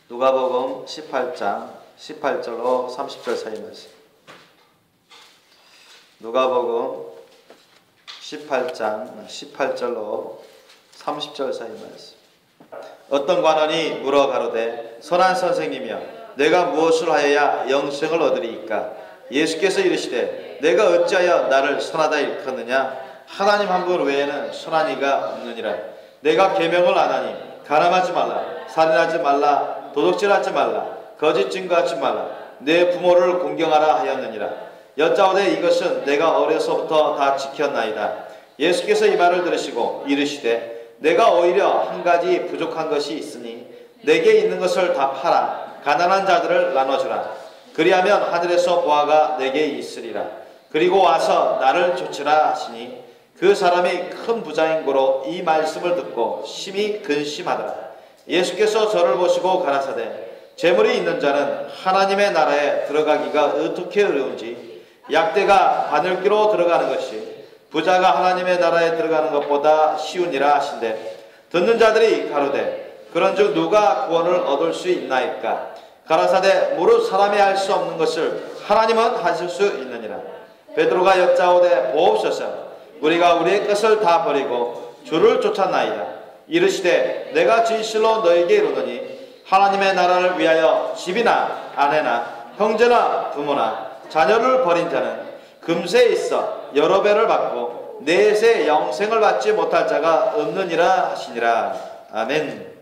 누가복음 18장 18절로 30절 사이 말씀. 누가복음 18장 18절로 30절 사이 말씀. 어떤 관원이 물어 가로되 선한 선생님이여 내가 무엇을 하여야 영생을 얻으리이까? 예수께서 이르시되 내가 어찌하여 나를 선하다 일컫느냐? 하나님 한 분 외에는 선한 이가 없느니라. 내가 계명을 안 하니 가늠하지 말라, 살인하지 말라, 도둑질하지 말라, 거짓 증거하지 말라, 내 부모를 공경하라 하였느니라. 여짜오되 이것은 내가 어려서부터 다 지켰나이다. 예수께서 이 말을 들으시고 이르시되 내가 오히려 한 가지 부족한 것이 있으니 내게 있는 것을 다 팔아 가난한 자들을 나눠주라. 그리하면 하늘에서 보화가 내게 있으리라. 그리고 와서 나를 좇으라 하시니 그 사람이 큰 부자인 고로 이 말씀을 듣고 심히 근심하더라. 예수께서 저를 보시고 가라사대 재물이 있는 자는 하나님의 나라에 들어가기가 어떻게 어려운지 약대가 바늘기로 들어가는 것이 부자가 하나님의 나라에 들어가는 것보다 쉬우니라 하신대 듣는 자들이 가로되 그런즉 누가 구원을 얻을 수 있나이까? 가라사대 무릇 사람이 할 수 없는 것을 하나님은 하실 수 있느니라. 베드로가 여짜오되 보옵소서 우리가 우리의 것을 다 버리고 주를 쫓았나이다. 이르시되 내가 진실로 너에게 이르노니 하나님의 나라를 위하여 집이나 아내나 형제나 부모나 자녀를 버린 자는 금세에 있어 여러 배를 받고 내세 영생을 받지 못할 자가 없느니라 하시니라. 아멘.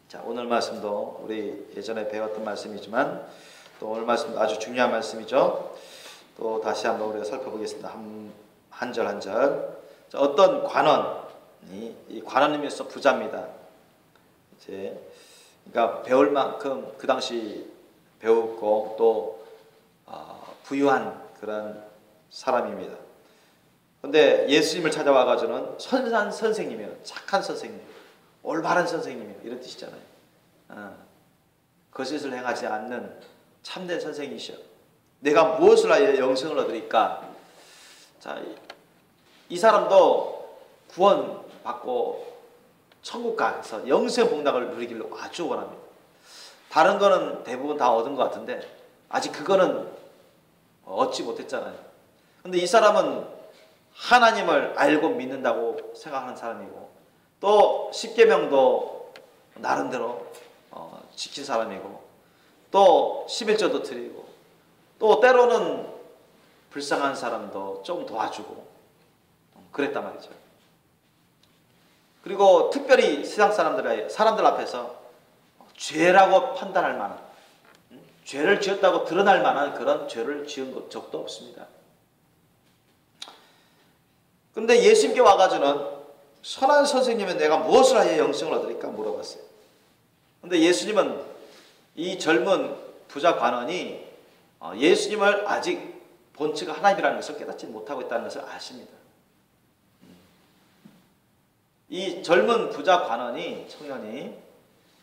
자, 오늘 말씀도 우리 예전에 배웠던 말씀이지만 또 오늘 말씀도 아주 중요한 말씀이죠. 또 다시 한번 우리가 살펴보겠습니다. 한 절 한 절. 어떤 관원이 이 관원님에서 부자입니다. 이제 그러니까 배울 만큼 그 당시 배웠고 또 부유한 그런 사람입니다. 근데 예수님을 찾아와 가지고는 선한 선생님이에요. 착한 선생님, 올바른 선생님이에요. 이런 뜻이잖아요. 거짓을 행하지 않는 참된 선생이시여. 내가 무엇을 하여 영생을 얻으리까? 자, 이 사람도 구원 받고 천국 가서 영생 복락을 누리기를 아주 원합니다. 다른 거는 대부분 다 얻은 것 같은데 아직 그거는 얻지 못했잖아요. 근데 이 사람은 하나님을 알고 믿는다고 생각하는 사람이고 또 십계명도 나름대로 지킨 사람이고 또 11조도 드리고 또 때로는 불쌍한 사람도 좀 도와주고 그랬단 말이죠. 그리고 특별히 세상 사람들 앞에서 죄라고 판단할 만한 죄를 지었다고 드러날 만한 그런 죄를 지은 적도 없습니다. 그런데 예수님께 와가지고는 선한 선생님은 내가 무엇을 하여 영생을 얻으리까 물어봤어요. 그런데 예수님은 이 젊은 부자 관원이 예수님을 아직 본체가 하나님이라는 것을 깨닫지 못하고 있다는 것을 아십니다. 이 젊은 부자 관원이 청년이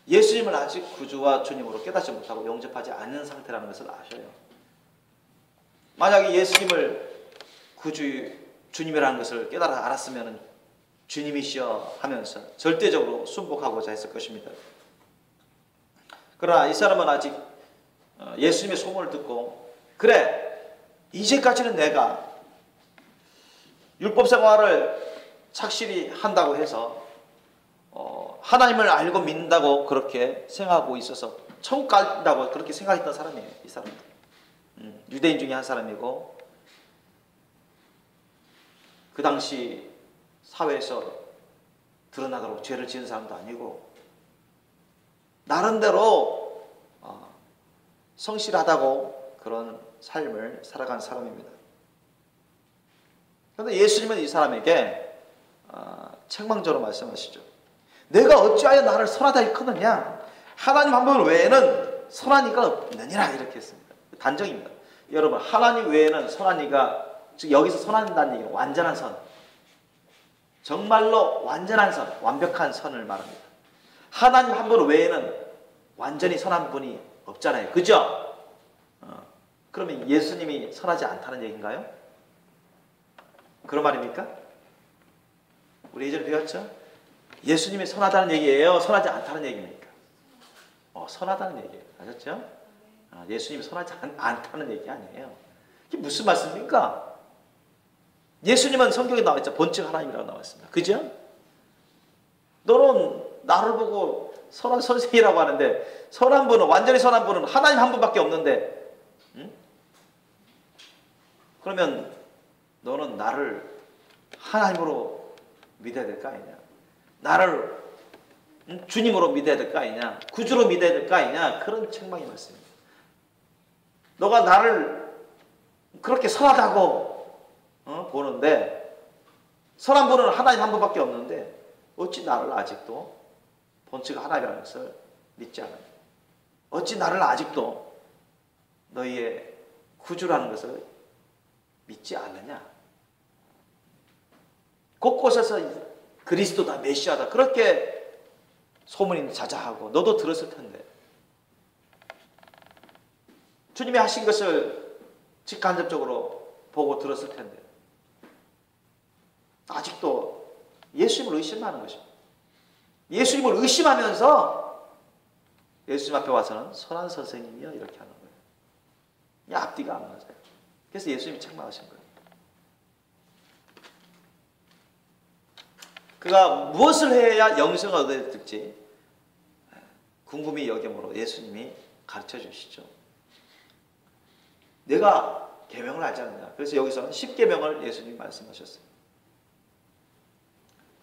예수님을 아직 구주와 주님으로 깨닫지 못하고 영접하지 않는 상태라는 것을 아셔요. 만약에 예수님을 구주 주님이라는 것을 깨달아 알았으면 주님이시여 하면서 절대적으로 순복하고자 했을 것입니다. 그러나 이 사람은 아직 예수님의 소문을 듣고 그래 이제까지는 내가 율법 생활을 착실히 한다고 해서 하나님을 알고 믿는다고 그렇게 생각하고 있어서 천국 간다고 그렇게 생각했던 사람이에요. 이 사람 유대인 중에 한 사람이고 그 당시 사회에서 드러나도록 죄를 지은 사람도 아니고 나름대로 성실하다고 그런 삶을 살아간 사람입니다. 그런데 예수님은 이 사람에게 책망적으로 말씀하시죠. 내가 어찌하여 나를 선하다 일컫느냐? 하나님 한 분 외에는 선한 이가 없느니라 이렇게 했습니다. 단정입니다. 여러분 하나님 외에는 선한 이가 즉 여기서 선한다는 얘기는 완전한 선, 정말로 완전한 선, 완벽한 선을 말합니다. 하나님 한 분 외에는 완전히 선한 분이 없잖아요. 그죠? 그러면 예수님이 선하지 않다는 얘기인가요? 그런 말입니까? 우리 예전에 배웠죠? 예수님이 선하다는 얘기예요? 선하지 않다는 얘기입니까? 선하다는 얘기예요. 아셨죠? 예수님이 선하지 않다는 얘기 아니에요. 이게 무슨 말씀입니까? 예수님은 성경에 나와 있죠. 본즉 하나님이라고 나와 있습니다. 그죠? 너는 나를 보고 선한 선생이라고 하는데 선한 분은 완전히 선한 분은 하나님 한 분밖에 없는데 응? 그러면 너는 나를 하나님으로 믿어야 될 거 아니냐? 나를 주님으로 믿어야 될 거 아니냐? 구주로 믿어야 될 거 아니냐? 그런 책망이 말씀입니다. 너가 나를 그렇게 선하다고 보는데 선한 분은 하나님 한 분밖에 없는데 어찌 나를 아직도 본체가 하나님이라는 것을 믿지 않느냐? 어찌 나를 아직도 너희의 구주라는 것을 믿지 않느냐? 곳곳에서 그리스도다, 메시아다 그렇게 소문이 자자하고 너도 들었을 텐데 주님이 하신 것을 직간접적으로 보고 들었을 텐데 아직도 예수님을 의심하는 것입니다. 예수님을 의심하면서 예수님 앞에 와서는 선한 선생님이요 이렇게 하는 거예요. 이 앞뒤가 안 맞아요. 그래서 예수님이 책망하신 거예요. 그가 무엇을 해야 영생을 얻어야 될지 궁금히 여김으로 예수님이 가르쳐 주시죠. 내가 계명을 알지 않느냐. 그래서 여기서는 10계명을 예수님이 말씀하셨어요.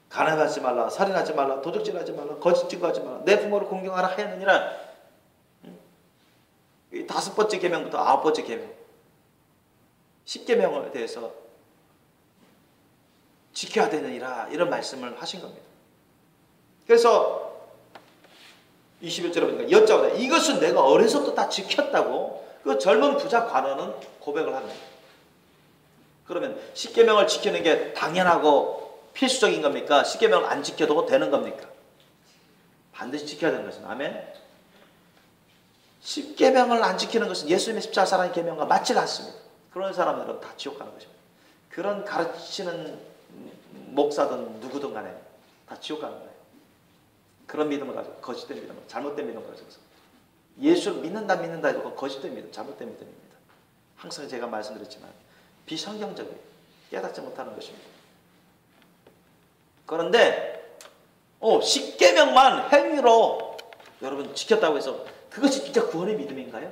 가늠하지 말라, 살인하지 말라, 도적질하지 말라, 거짓 증거하지 말라, 내 부모를 공경하라 하였느니라. 이 5번째 계명부터 9번째 계명 10계명에 대해서 지켜야 되느니라 이런 말씀을 하신 겁니다. 그래서 21절에 보니까 여짜오다 이것은 내가 어려서부터 다 지켰다고 그 젊은 부자 관원은 고백을 합니다. 그러면 10계명을 지키는 게 당연하고 필수적인 겁니까? 10계명을 안 지켜도 되는 겁니까? 반드시 지켜야 되는 것은 아멘. 10계명을 안 지키는 것은 예수님의 십자가 사랑의 계명과 맞지 않습니다. 그런 사람들은 다 지옥 가는 것입니다. 그런 가르치는 목사든 누구든 간에 다 지옥 가는 거예요. 그런 믿음을 가지고 거짓된 믿음을 잘못된 믿음을 가지고서 예수를 믿는다 해도 그건 거짓된 믿음, 잘못된 믿음입니다. 항상 제가 말씀드렸지만 비성경적이에요. 깨닫지 못하는 것입니다. 그런데 10계명만 행위로 여러분 지켰다고 해서 그것이 진짜 구원의 믿음인가요?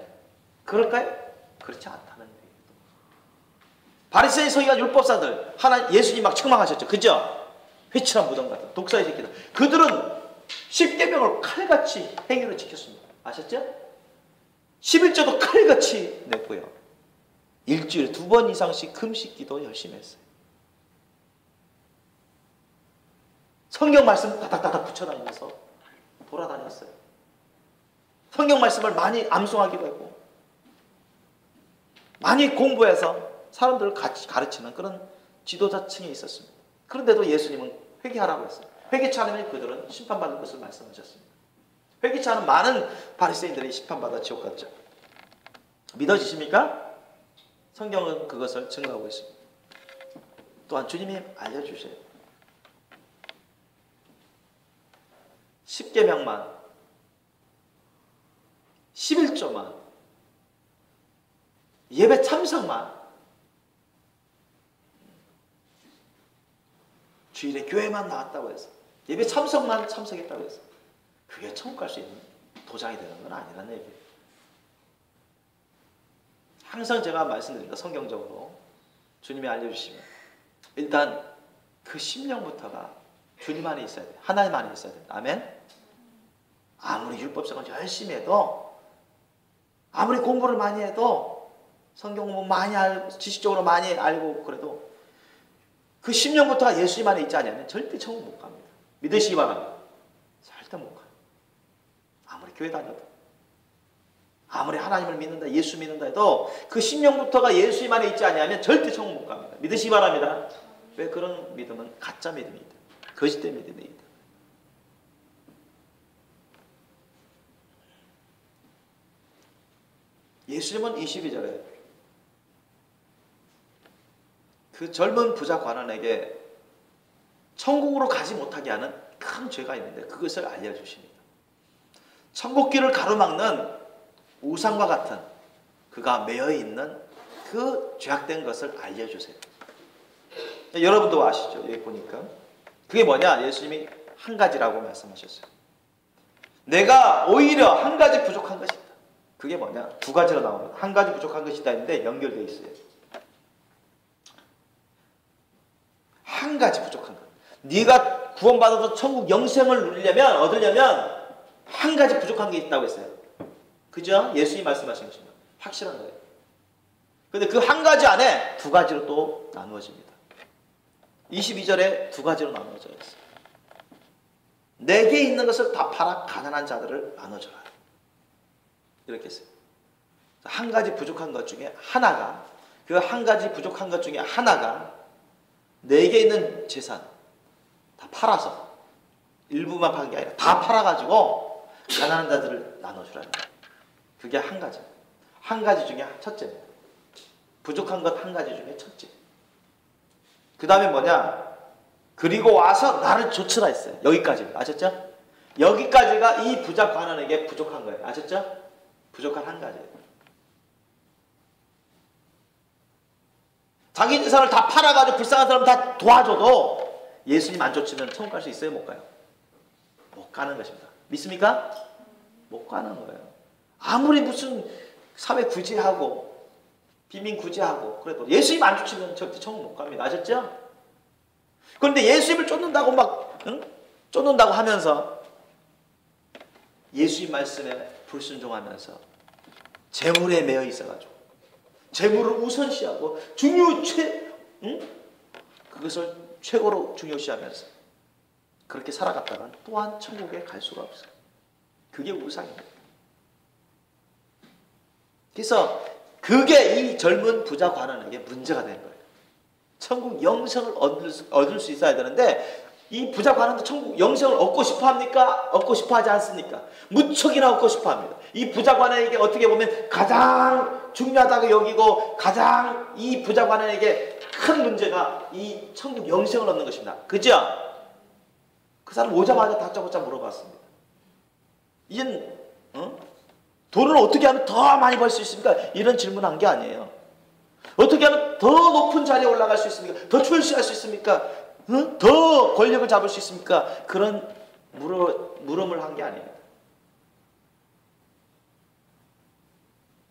그럴까요? 그렇지 않다는 얘기예요. 바리새인 서기관 율법사들 예수님 막 책망하셨죠. 그죠? 회칠한 무덤 같은 독사의 새끼들. 그들은 10계명을 칼같이 행위로 지켰습니다. 아셨죠? 11조도 칼같이 냈고요. 일주일에 2번 이상씩 금식 기도 열심히 했어요. 성경 말씀 다닥다닥 붙여다니면서 돌아다녔어요. 성경 말씀을 많이 암송하기도 했고 많이 공부해서 사람들을 같이 가르치는 그런 지도자층에 있었습니다. 그런데도 예수님은 회개하라고 했어요. 회개치 않으면 그들은 심판받을 것을 말씀하셨습니다. 회개치 않은 많은 바리새인들이 심판받아 지옥 갔죠. 믿어지십니까? 성경은 그것을 증거하고 있습니다. 또한 주님이 알려주세요. 10계명만 11조만 예배 참석만 주일에 교회만 나왔다고 해서 예배 참석만 참석했다고 해서 그게 천국 갈 수 있는 도장이 되는 건 아니라는 얘기예요. 항상 제가 말씀드립니다. 성경적으로 주님이 알려주시면 일단 그 심령부터가 주님 안에 있어야 돼요. 하나님 안에 있어야 돼요. 아멘. 아무리 율법성을 열심히 해도 아무리 공부를 많이 해도 성경 공부 많이 알고 지식적으로 많이 알고 그래도 그 심령부터가 예수님 안에 있지 않으면 절대 천국 못 갑니다. 믿으시기 바랍니다. 절대 못 가요. 아무리 교회 다녀도 아무리 하나님을 믿는다 예수 믿는다 해도 그 심령부터가 예수님 안에 있지 않으면 절대 천국 못 갑니다. 믿으시기 바랍니다. 왜 그런 믿음은 가짜 믿음이다. 거짓된 믿음이다. 예수님은 22절에 그 젊은 부자 관원에게 천국으로 가지 못하게 하는 큰 죄가 있는데 그것을 알려주십니다. 천국길을 가로막는 우상과 같은 그가 매여 있는 그 죄악된 것을 알려주세요. 여러분도 아시죠? 여기 보니까 그게 뭐냐? 예수님이 한 가지라고 말씀하셨어요. 내가 오히려 한 가지 부족한 것이 있다. 그게 뭐냐? 두 가지로 나옵니다. 한 가지 부족한 것이 있다 했는데 연결되어 있어요. 한 가지 부족한 것. 네가 구원받아서 천국 영생을 누리려면, 얻으려면 한 가지 부족한 게 있다고 했어요. 그죠? 예수님이 말씀하신 것입니다. 확실한 거예요. 근데 그 한 가지 안에 두 가지로 또 나누어집니다. 22절에 두 가지로 나누어져 있어요. 내게 있는 것을 다 팔아 가난한 자들을 나눠줘라. 이렇게 했어요. 한 가지 부족한 것 중에 하나가, 그 한 가지 부족한 것 중에 하나가 내게 있는 재산 다 팔아서, 일부만 판 게 아니라 다 팔아가지고 가난한 자들을 나눠주라는 거예요. 그게 한 가지. 한 가지 중에 첫째입니다. 부족한 것 한 가지 중에 첫째. 그 다음에 뭐냐? 그리고 와서 나를 좇으라 했어요. 여기까지. 아셨죠? 여기까지가 이 부자 관원에게 부족한 거예요. 아셨죠? 부족한 한 가지예요. 자기 재산을 다 팔아가지고 불쌍한 사람 다 도와줘도 예수님 안 좇으면 천국 갈 수 있어요? 못 가요? 못 가는 것입니다. 믿습니까? 못 가는 거예요. 아무리 무슨 사회 구제하고 비민 구제하고 그래도 예수님 안 쫓으면 절대 천국 못 갑니다. 아셨죠? 그런데 예수님을 쫓는다고 막 쫓는다고 하면서 예수님 말씀에 불순종하면서 재물에 매여 있어가지고 재물을 우선시하고 그것을 최고로 중요시하면서 그렇게 살아갔다간 또한 천국에 갈 수가 없어요. 그게 우상입니다. 그래서 그게 이 젊은 부자 관원에게 문제가 된 거예요. 천국 영생을 얻을 수 있어야 되는데 이 부자 관원도 천국 영생을 얻고 싶어 합니까? 얻고 싶어 하지 않습니까? 무척이나 얻고 싶어 합니다. 이 부자 관원에게 어떻게 보면 가장 중요하다고 여기고 가장 이 부자 관원에게 큰 문제가 이 천국 영생을 얻는 것입니다. 그죠? 그 사람 오자마자 다짜고짜 물어봤습니다. 이젠 돈을 어떻게 하면 더 많이 벌 수 있습니까? 이런 질문한 게 아니에요. 어떻게 하면 더 높은 자리에 올라갈 수 있습니까? 더 출세할 수 있습니까? 더 권력을 잡을 수 있습니까? 그런 물음을 한 게 아니에요.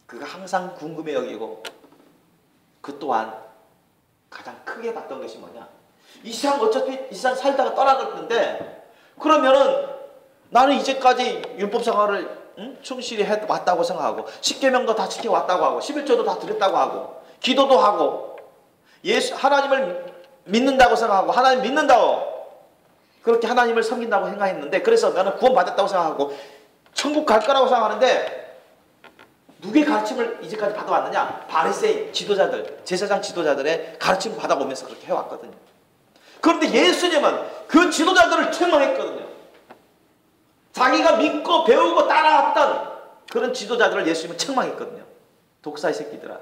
그가 항상 궁금해 여기고 그 또한 가장 크게 봤던 것이 뭐냐? 이 세상 어차피 이 세상 살다가 떠나갈 건데 그러면은 나는 이제까지 율법 생활을 충실히 해왔다고 생각하고 10계명도 다 지켜왔다고 하고 11조도 다 드렸다고 하고 기도도 하고 하나님을 믿는다고 생각하고 하나님 믿는다고 그렇게 하나님을 섬긴다고 생각했는데 그래서 나는 구원받았다고 생각하고 천국 갈 거라고 생각하는데 누구의 가르침을 이제까지 받아왔느냐? 바리새인 지도자들, 제사장 지도자들의 가르침을 받아오면서 그렇게 해왔거든요. 그런데 예수님은 그 지도자들을 책망했거든요. 자기가 믿고 배우고 따라왔던 그런 지도자들을 예수님은 책망했거든요. 독사의 새끼들아,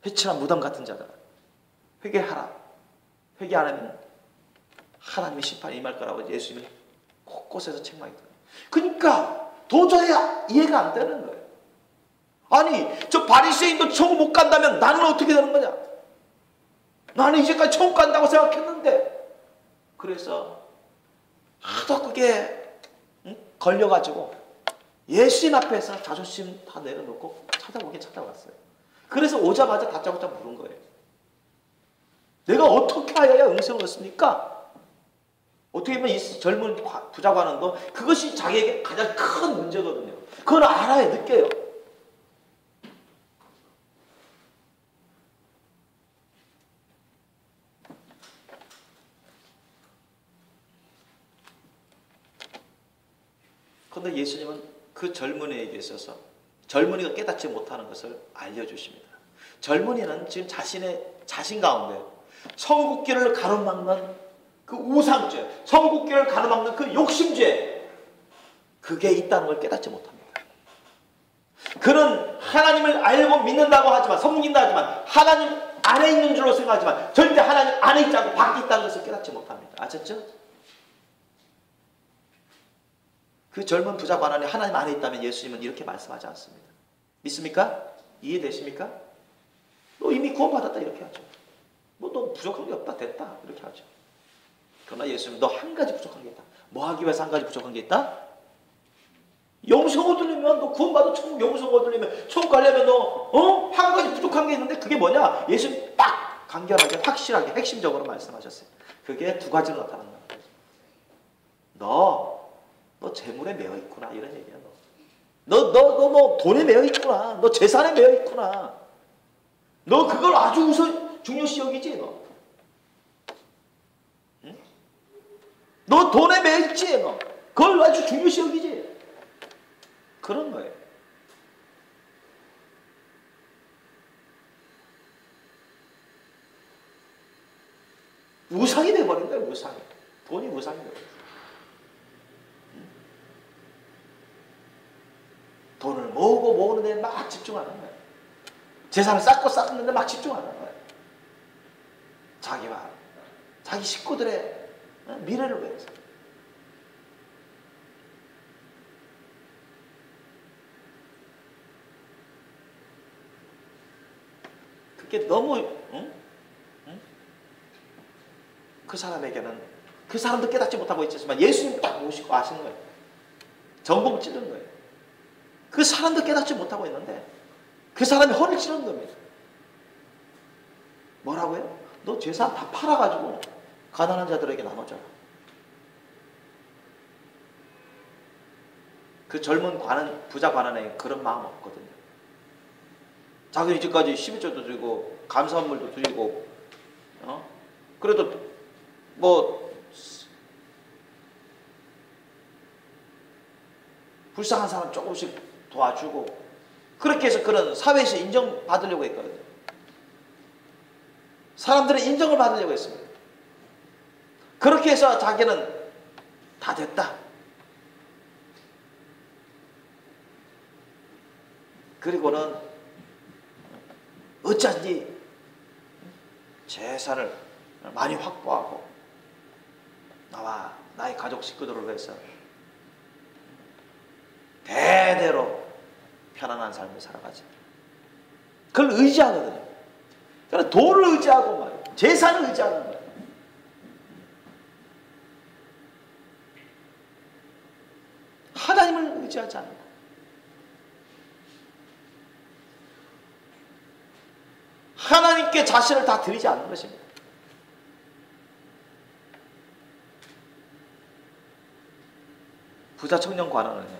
회칠한 무덤 같은 자들아, 회개하라. 회개 안 하면 하나님의 심판이 임할 거라고 예수님이 곳곳에서 책망했거든요. 그러니까 도저히 이해가 안 되는 거예요. 아니 저 바리새인도 천국 못 간다면 나는 어떻게 되는 거냐? 나는 이제까지 천국 간다고 생각했는데 그래서 하도 그게 걸려가지고 예수님 앞에서 자존심 다 내려놓고 찾아왔어요. 그래서 오자마자 다짜고짜 물은 거예요. 내가 어떻게 하여야 영생을 얻습니까? 어떻게 보면 이 젊은 부자 관원도 그것이 자기에게 가장 큰 문제거든요. 그걸 알아야 느껴요. 그런데 예수님은 그 젊은이에게 있어서 젊은이가 깨닫지 못하는 것을 알려주십니다. 젊은이는 지금 자신 가운데 천국길을 가로막는 그 우상죄, 천국길을 가로막는 그 욕심죄, 그게 있다는 걸 깨닫지 못합니다. 그는 하나님을 알고 믿는다고 하지만, 섬긴다 하지만 하나님 안에 있는 줄로 생각하지만 절대 하나님 안에 있지 않고 밖에 있다는 것을 깨닫지 못합니다. 아셨죠? 그 젊은 부자 관원이 하나님 안에 있다면 예수님은 이렇게 말씀하지 않습니다. 믿습니까? 이해되십니까? 너 이미 구원받았다 이렇게 하죠. 뭐 너 부족한 게 없다 됐다 이렇게 하죠. 그러나 예수님은 너 한 가지 부족한 게 있다. 뭐 하기 위해서 한 가지 부족한 게 있다? 영생 얻으려면 너 구원받아 천국 영생 얻으려면 천국 가려면 너 한 가지 부족한 게 있는데 그게 뭐냐? 예수님 딱 간결하게 확실하게 핵심적으로 말씀하셨어요. 그게 두 가지로 나타난다. 너 재물에 매여 있구나 이런 얘기야. 너 돈에 매여 있구나. 너 재산에 매여 있구나. 너 그걸 아주 중요시 여기지 너. 응? 너 돈에 매여 있지 너. 그걸 아주 중요시 여기지. 그런 거예요. 우상이 돼버린 거예요. 우상이. 돈이 우상이 돼버린 거예요. 돈을 모으는 데 막 집중하는 거예요. 재산을 쌓는 데 막 집중하는 거예요. 자기와 자기 식구들의 미래를 위해서. 그게 너무 그 사람에게는 그 사람도 깨닫지 못하고 있지만 예수님 딱 모시고 아시는 거예요. 전공 찌른 거예요. 그 사람도 깨닫지 못하고 있는데 그 사람이 허를 찌른 겁니다. 뭐라고요? 너 재산 다 팔아가지고 가난한 자들에게 나눠줘라. 그 젊은 부자 관원에 그런 마음 없거든요. 자기는 이제까지 11조도 드리고 감사원물도 드리고 그래도 뭐 불쌍한 사람 조금씩 도와주고 그렇게 해서 그런 사회에서 인정받으려고 했거든요. 사람들의 인정을 받으려고 했습니다. 그렇게 해서 자기는 다 됐다. 그리고는 어쩐지 재산을 많이 확보하고 나와 나의 가족 식구들을 위해서 대대로 편안한 삶을 살아가지. 그걸 의지하거든요. 그러니까 돈을 의지하고 말이에요. 재산을 의지하는 거예요. 하나님을 의지하지 않는 거예요. 하나님께 자신을 다 드리지 않는 것입니다. 부자 청년 관원은요,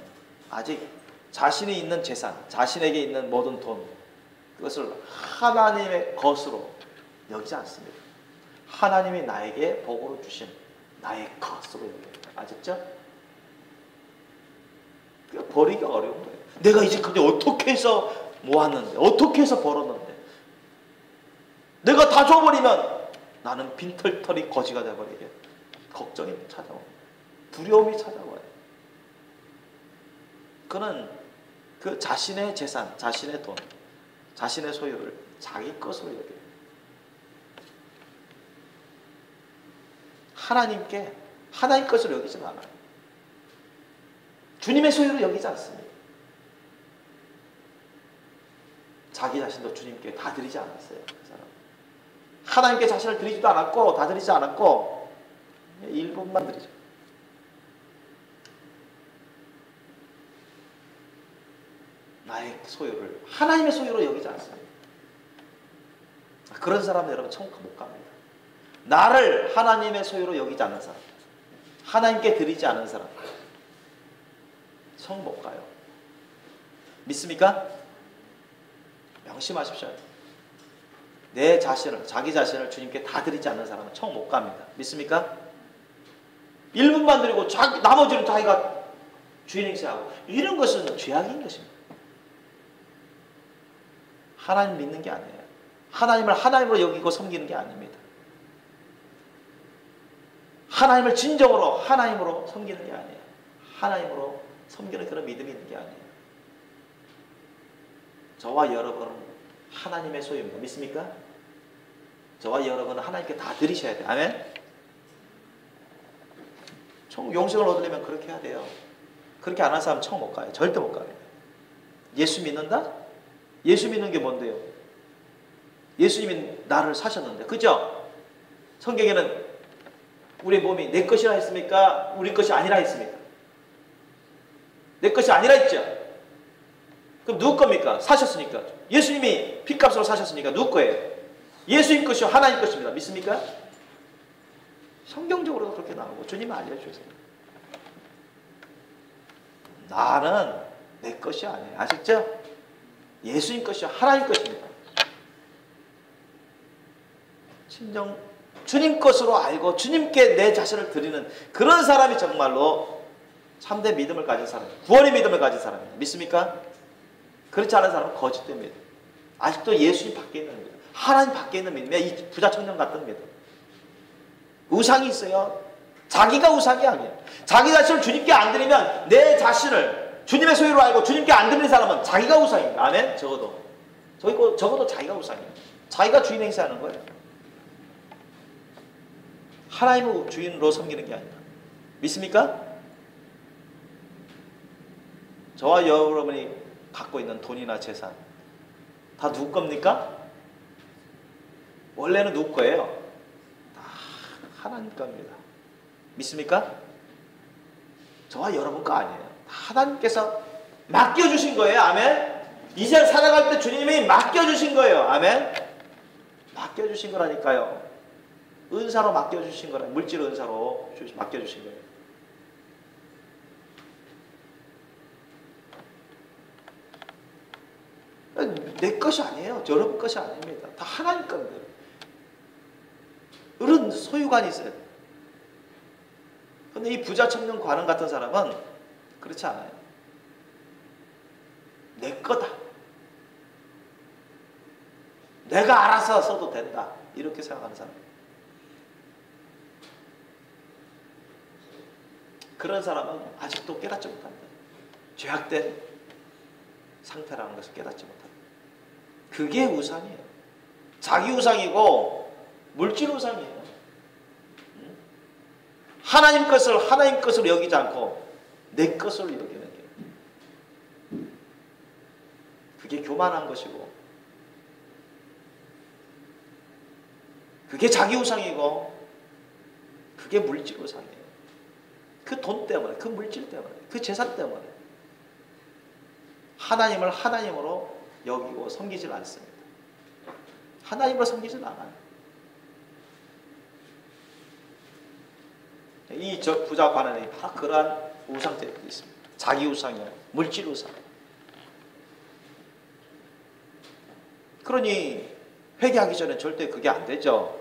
아직 자신이 있는 재산, 자신에게 있는 모든 돈, 그것을 하나님의 것으로 여기지 않습니다. 하나님이 나에게 복으로 주신 나의 것으로 여깁니다. 아셨죠? 버리기가 어려운 거예요. 내가 이제까지 어떻게 해서 모았는데, 어떻게 해서 벌었는데, 내가 다 줘버리면 나는 빈털터리 거지가 돼버리게 걱정이 찾아옵니다. 두려움이 찾아와요. 그는 그 자신의 재산, 자신의 돈, 자신의 소유를 자기 것으로 여겨요. 하나님 것으로 여기지 않아요. 주님의 소유로 여기지 않습니다. 자기 자신도 주님께 다 드리지 않았어요. 그 사람. 하나님께 자신을 드리지도 않았고 다 드리지 않았고 일부만 드리죠. 나의 소유를 하나님의 소유로 여기지 않습니다. 그런 사람은 여러분 천국 못 갑니다. 나를 하나님의 소유로 여기지 않는 사람, 하나님께 드리지 않은 사람 천국 못 가요. 믿습니까? 명심하십시오. 내 자신을, 자기 자신을 주님께 다 드리지 않는 사람은 천국 못 갑니다. 믿습니까? 1분만 드리고 나머지는 자기가 주인 행세하고 이런 것은 죄악인 것입니다. 하나님 믿는 게 아니에요. 하나님을 하나님으로 여기고 섬기는 게 아닙니다. 하나님을 진정으로 하나님으로 섬기는 게 아니에요. 하나님으로 섬기는 그런 믿음이 있는 게 아니에요. 저와 여러분은 하나님의 소유입니다. 믿습니까? 저와 여러분은 하나님께 다 드리셔야 돼요. 아멘? 천국 영생을 얻으려면 그렇게 해야 돼요. 그렇게 안 하는 사람 천국 못 가요. 절대 못 갑니다. 예수 믿는다? 예수 믿는 게 뭔데요? 예수님이 나를 사셨는데, 그죠? 성경에는 우리 몸이 내 것이라 했습니까? 우리 것이 아니라 했습니까? 내 것이 아니라 했죠. 그럼 누구 겁니까? 사셨으니까. 예수님이 핏값으로 사셨으니까 누구 거예요? 예수님 것이요 하나님 것입니다. 믿습니까? 성경적으로도 그렇게 나오고 주님이 알려주세요. 나는 내 것이 아니에요. 아셨죠? 예수님 것이요 하나님 것입니다. 진정 주님 것으로 알고 주님께 내 자신을 드리는 그런 사람이 정말로 참된 믿음을 가진 사람이에요. 구원의 믿음을 가진 사람이에요. 믿습니까? 그렇지 않은 사람은 거짓됩니다. 아직도 예수님 밖에 있는 믿음, 하나님 밖에 있는 믿음이야. 이 부자 청년 같은 믿음. 우상이 있어요. 자기가 우상이 아니에요. 자기 자신을 주님께 안 드리면 내 자신을 주님의 소유로 알고 주님께 안 드리는 사람은 자기가 우상입니다. 아멘? 적어도 자기가 우상이에요. 자기가 주인 행세하는 거예요. 하나님을 주인으로 섬기는 게 아니다. 믿습니까? 저와 여러분이 갖고 있는 돈이나 재산 다 누구 겁니까? 원래는 누구 거예요? 다 하나님 겁니다. 믿습니까? 저와 여러분 거 아니에요. 하나님께서 맡겨주신 거예요. 아멘? 이제 살아갈 때 주님이 맡겨주신 거예요. 아멘? 맡겨주신 거라니까요. 은사로 맡겨주신 거라. 물질 은사로 맡겨주신 거예요. 내 것이 아니에요. 여러분 것이 아닙니다. 다 하나님 겁니다. 그런 소유관이 있어요. 근데 이 부자 청년 관원 같은 사람은 그렇지 않아요. 내 거다. 내가 알아서 써도 된다. 이렇게 생각하는 사람. 그런 사람은 아직도 깨닫지 못합니다. 죄악된 상태라는 것을 깨닫지 못합니다. 그게 우상이에요. 자기 우상이고 물질 우상이에요. 하나님 것을 하나님 것으로 여기지 않고 내 것으로 여기는 게 그게 교만한 것이고 그게 자기 우상이고 그게 물질 우상이에요. 그 돈 때문에, 그 물질 때문에, 그 재산 때문에 하나님을 하나님으로 여기고 섬기질 않습니다. 하나님으로 섬기질 않아요. 이 부자 관원이 바로 그러한 우상들이 있습니다. 자기 우상이에요. 물질 우상. 그러니 회개하기 전에 절대 그게 안 되죠.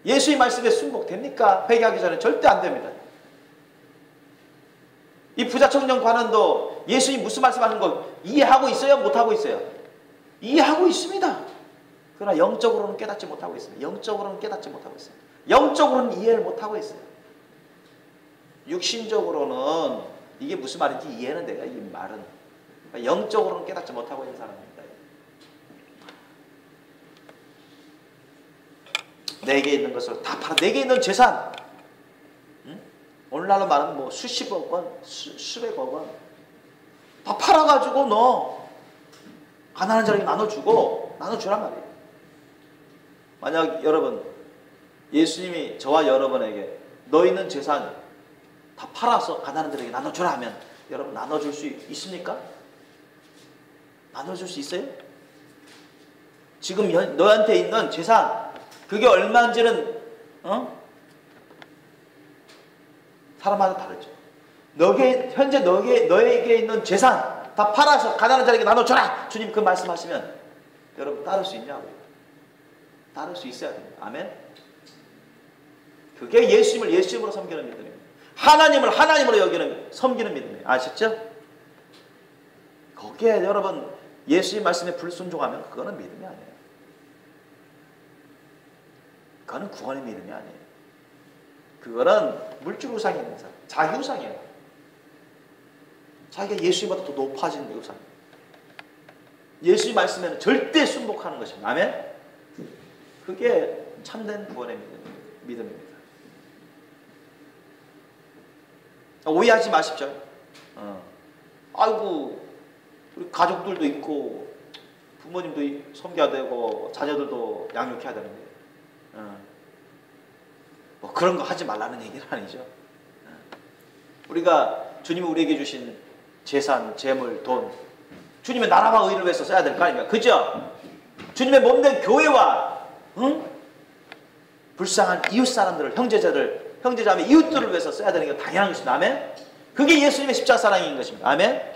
예수의 말씀에 순복됩니까? 회개하기 전에 절대 안 됩니다. 이 부자 청년 관원도 예수님 무슨 말씀하는 거 이해하고 있어요? 못하고 있어요? 이해하고 있습니다. 그러나 영적으로는 깨닫지 못하고 있습니다. 영적으로는 깨닫지 못하고 있어요. 영적으로는 이해를 못하고 있어요. 육신적으로는 이게 무슨 말인지 이해는 돼요. 이 말은. 영적으로는 깨닫지 못하고 있는 사람입니다. 내게 있는 것을 다 팔아. 내게 있는 재산. 오늘날로 말하면 뭐 수십억 원, 수백억 원 다 팔아가지고 너 가난한 자에게 나눠주란 말이에요. 만약 여러분 예수님이 저와 여러분에게 너 있는 재산 다 팔아서 가난한 자에게 나눠주라 하면 여러분 나눠줄 수 있습니까? 나눠줄 수 있어요? 지금 너한테 있는 재산 그게 얼마인지는 사람마다 다르죠. 현재 너에게 있는 재산 다 팔아서 가난한 자에게 나눠줘라. 주님 그 말씀하시면 여러분 따를 수 있냐고요. 따를 수 있어야 됩니다. 아멘. 그게 예수님을 예수님으로 섬기는 믿음입니다. 하나님을 하나님으로 섬기는 믿음이에요. 아시죠? 거기에 여러분 예수님 말씀에 불순종하면 그거는 믿음이 아니에요. 그거는 구원의 믿음이 아니에요. 그거는 물질 우상이 있는 사람, 자기 우상이에요. 자기가 예수님보다 더 높아진 우상. 예수님 말씀에는 절대 순복하는 것입니다. 아멘? 그게 참된 구원의 믿음입니다. 오해하지 마십시오. 아이고 우리 가족들도 있고 부모님도 섬겨야 되고 자녀들도 양육해야 되는데 뭐 그런 거 하지 말라는 얘기는 아니죠. 우리가 주님이 우리에게 주신 재산, 재물, 돈, 주님의 나라와 의를 위해서 써야 될 거 아닙니까? 그죠? 주님의 몸된 교회와 불쌍한 이웃 사람들을, 형제자매 이웃들을 위해서 써야 되는 게 당연한 것입니다. 아멘? 그게 예수님의 십자가 사랑인 것입니다. 아멘?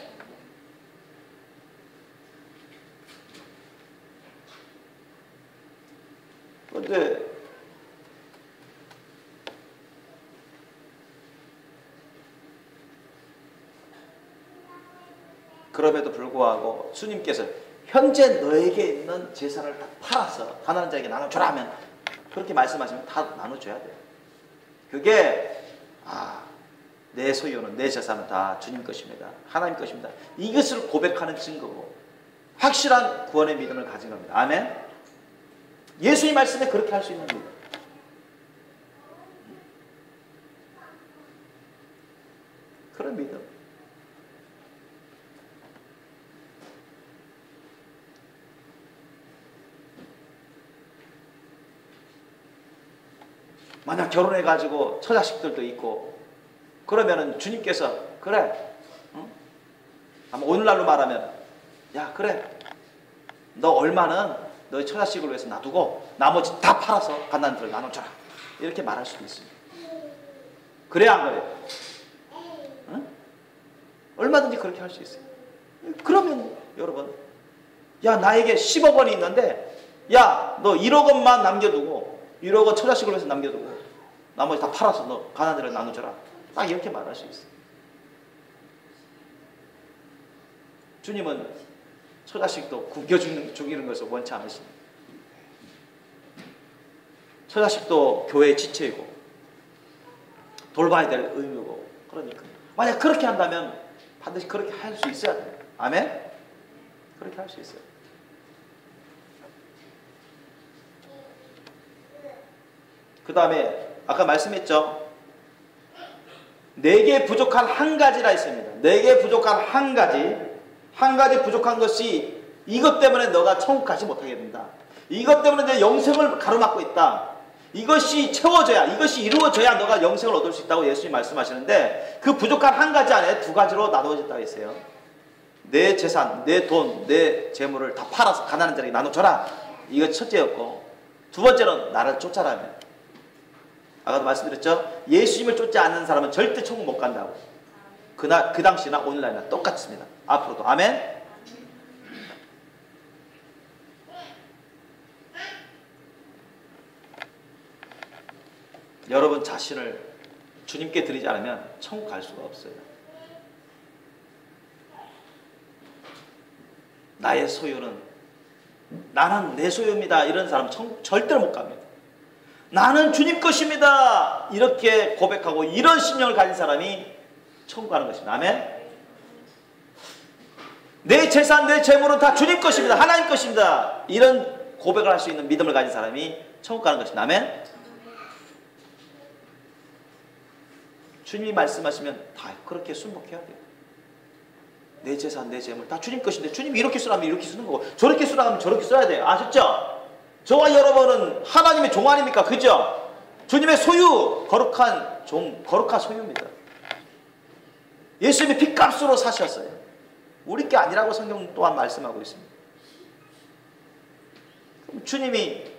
그런데 그럼에도 불구하고 주님께서 현재 너에게 있는 재산을 다 팔아서 가난한 자에게 나눠줘라 하면 그렇게 말씀하시면 다 나눠줘야 돼요. 그게 내 소유는 내 재산은 다 주님 것입니다. 하나님 것입니다. 이것을 고백하는 증거고 확실한 구원의 믿음을 가진 겁니다. 아멘. 예수의 말씀에 그렇게 할 수 있는 믿음. 그런 믿음. 만약 결혼해가지고 처자식들도 있고 그러면은 주님께서 그래 아마 오늘날로 말하면 야 그래 너 얼마는 너의 처자식을 위해서 놔두고 나머지 다 팔아서 가난한들 나눠줘라 이렇게 말할 수도 있습니다. 그래야 안 그래요? 응? 얼마든지 그렇게 할 수 있어요. 그러면 여러분 야 나에게 10억 원이 있는데 야 너 1억 원만 남겨두고 1억 원 처자식을 위해서 남겨두고 나머지 다 팔아서 너 가난들을 나눠줘라. 딱 이렇게 말할 수 있어요. 주님은 처자식도 굶겨 죽이는 것을 원치 않으십니다. 처자식도 교회의 지체이고 돌봐야 될 의무고 그러니까 만약 그렇게 한다면 반드시 그렇게 할 수 있어야 돼요. 아멘? 그렇게 할 수 있어요. 그 다음에 아까 말씀했죠. 내게 부족한 한 가지라 했습니다. 내게 부족한 한 가지 부족한 것이 이것 때문에 너가 천국 가지 못하게 된다. 이것 때문에 내 영생을 가로막고 있다. 이것이 채워져야, 이것이 이루어져야 너가 영생을 얻을 수 있다고 예수님이 말씀하시는데 그 부족한 한 가지 안에 두 가지로 나누어졌다고 했어요. 내 재산, 내 돈, 내 재물을 다 팔아서 가난한 자에게 나눠줘라. 이거 첫째였고 두 번째는 나를 쫓아라면 아까도 말씀드렸죠. 예수님을 쫓지 않는 사람은 절대 천국 못 간다고. 그 당시나 오늘날이나 똑같습니다. 앞으로도. 아멘. 여러분 자신을 주님께 드리지 않으면 천국 갈 수가 없어요. 나의 소유는 나는 내 소유입니다. 이런 사람은 천국 절대로 못 갑니다. 나는 주님 것입니다. 이렇게 고백하고 이런 신령을 가진 사람이 천국 가는 것입니다. 아멘. 내 재산, 내 재물은 다 주님 것입니다. 하나님 것입니다. 이런 고백을 할 수 있는 믿음을 가진 사람이 천국 가는 것입니다. 아멘. 주님이 말씀하시면 다 그렇게 순복해야 돼요. 내 재산, 내 재물 다 주님 것인데 주님이 이렇게 쓰라면 이렇게 쓰는 거고 저렇게 쓰라면 저렇게 써야 돼요. 아셨죠? 저와 여러분은 하나님의 종 아닙니까? 그죠? 주님의 소유, 거룩한 종, 거룩한 소유입니다. 예수님이 핏값으로 사셨어요. 우리 게 아니라고 성경 또한 말씀하고 있습니다. 그럼 주님이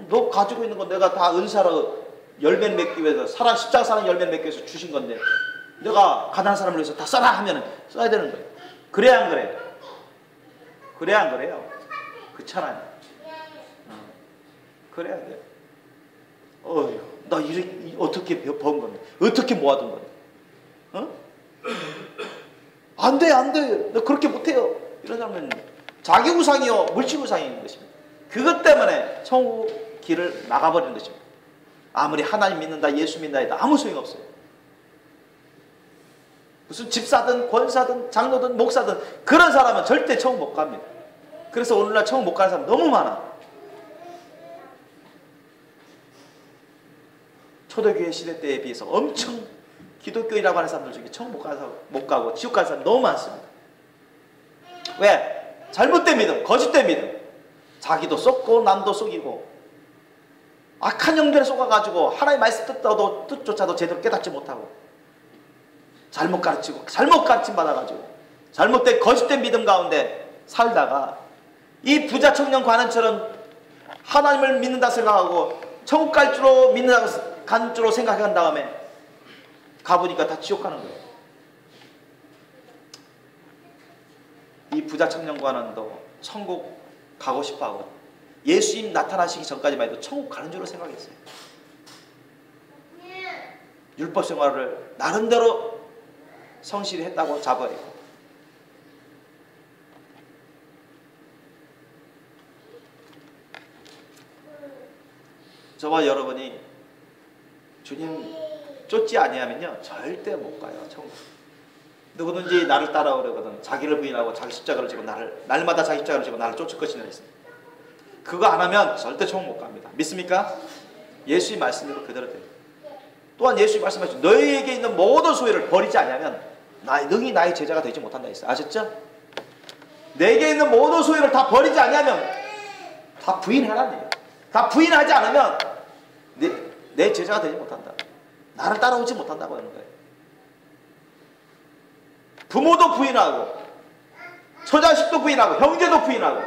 너 가지고 있는 건 내가 다 은사로 열매를 맺기 위해서 십자가 사랑 열매를 맺기 위해서 주신 건데 내가 가난한 사람을 위해서 다 써라 하면 써야 되는 거예요. 그래야 안 그래요? 그래야 안 그래요? 그렇잖아요. 그래야 돼. 나 어떻게 번 건데? 어떻게 모아둔 건데? 안 돼, 안 돼. 나 그렇게 못해요. 이런 사람은 자기 우상이요, 물질 우상인 것입니다. 그것 때문에 천국 길을 막아버리는 것입니다. 아무리 하나님 믿는다, 예수 믿는다 해도 아무 소용 없어요. 무슨 집사든 권사든 장로든 목사든 그런 사람은 절대 천국 못 갑니다. 그래서 오늘날 천국 못 가는 사람 너무 많아. 초대교회 시대 때에 비해서 엄청 기독교인이라고 하는 사람들 중에 천국 못 가고 지옥 가는 사람이 너무 많습니다. 왜? 잘못된 믿음, 거짓된 믿음. 자기도 속고 남도 속이고 악한 영들에 속아가지고 하나님의 말씀 뜻조차도 제대로 깨닫지 못하고 잘못 가르치고 잘못 가르침 받아가지고 잘못된 거짓된 믿음 가운데 살다가 이 부자 청년 관원처럼 하나님을 믿는다 생각하고 천국 갈 줄로 간 줄로 생각한 다음에 가보니까 다 지옥 가는 거예요. 이 부자 청년 관원도 천국 가고 싶어 하고 예수님 나타나시기 전까지만 해도 천국 가는 줄로 생각했어요. 율법 생활을 나름대로 성실히 했다고 자버리고 저와 여러분이 주님 쫓지 아니하면요 절대 못 가요. 천국. 누구든지 나를 따라오려거든 자기를 부인하고 자기 십자가를 지고 날마다 자기 십자가를 지고 나를 쫓을 것이라 했습니다. 그거 안 하면 절대 천국 못 갑니다. 믿습니까? 예수의 말씀대로 그대로 됩니다. 또한 예수의 말씀하신 너희에게 있는 모든 소유를 버리지 않으면 능히 나의 제자가 되지 못한다 했어요. 아셨죠? 내게 있는 모든 소유를 다 버리지 않으면 다 부인해라는 얘기예요. 다 부인하지 않으면 내 제자가 되지 못한다. 나를 따라오지 못한다고 하는 거예요. 부모도 부인하고 처자식도 부인하고 형제도 부인하고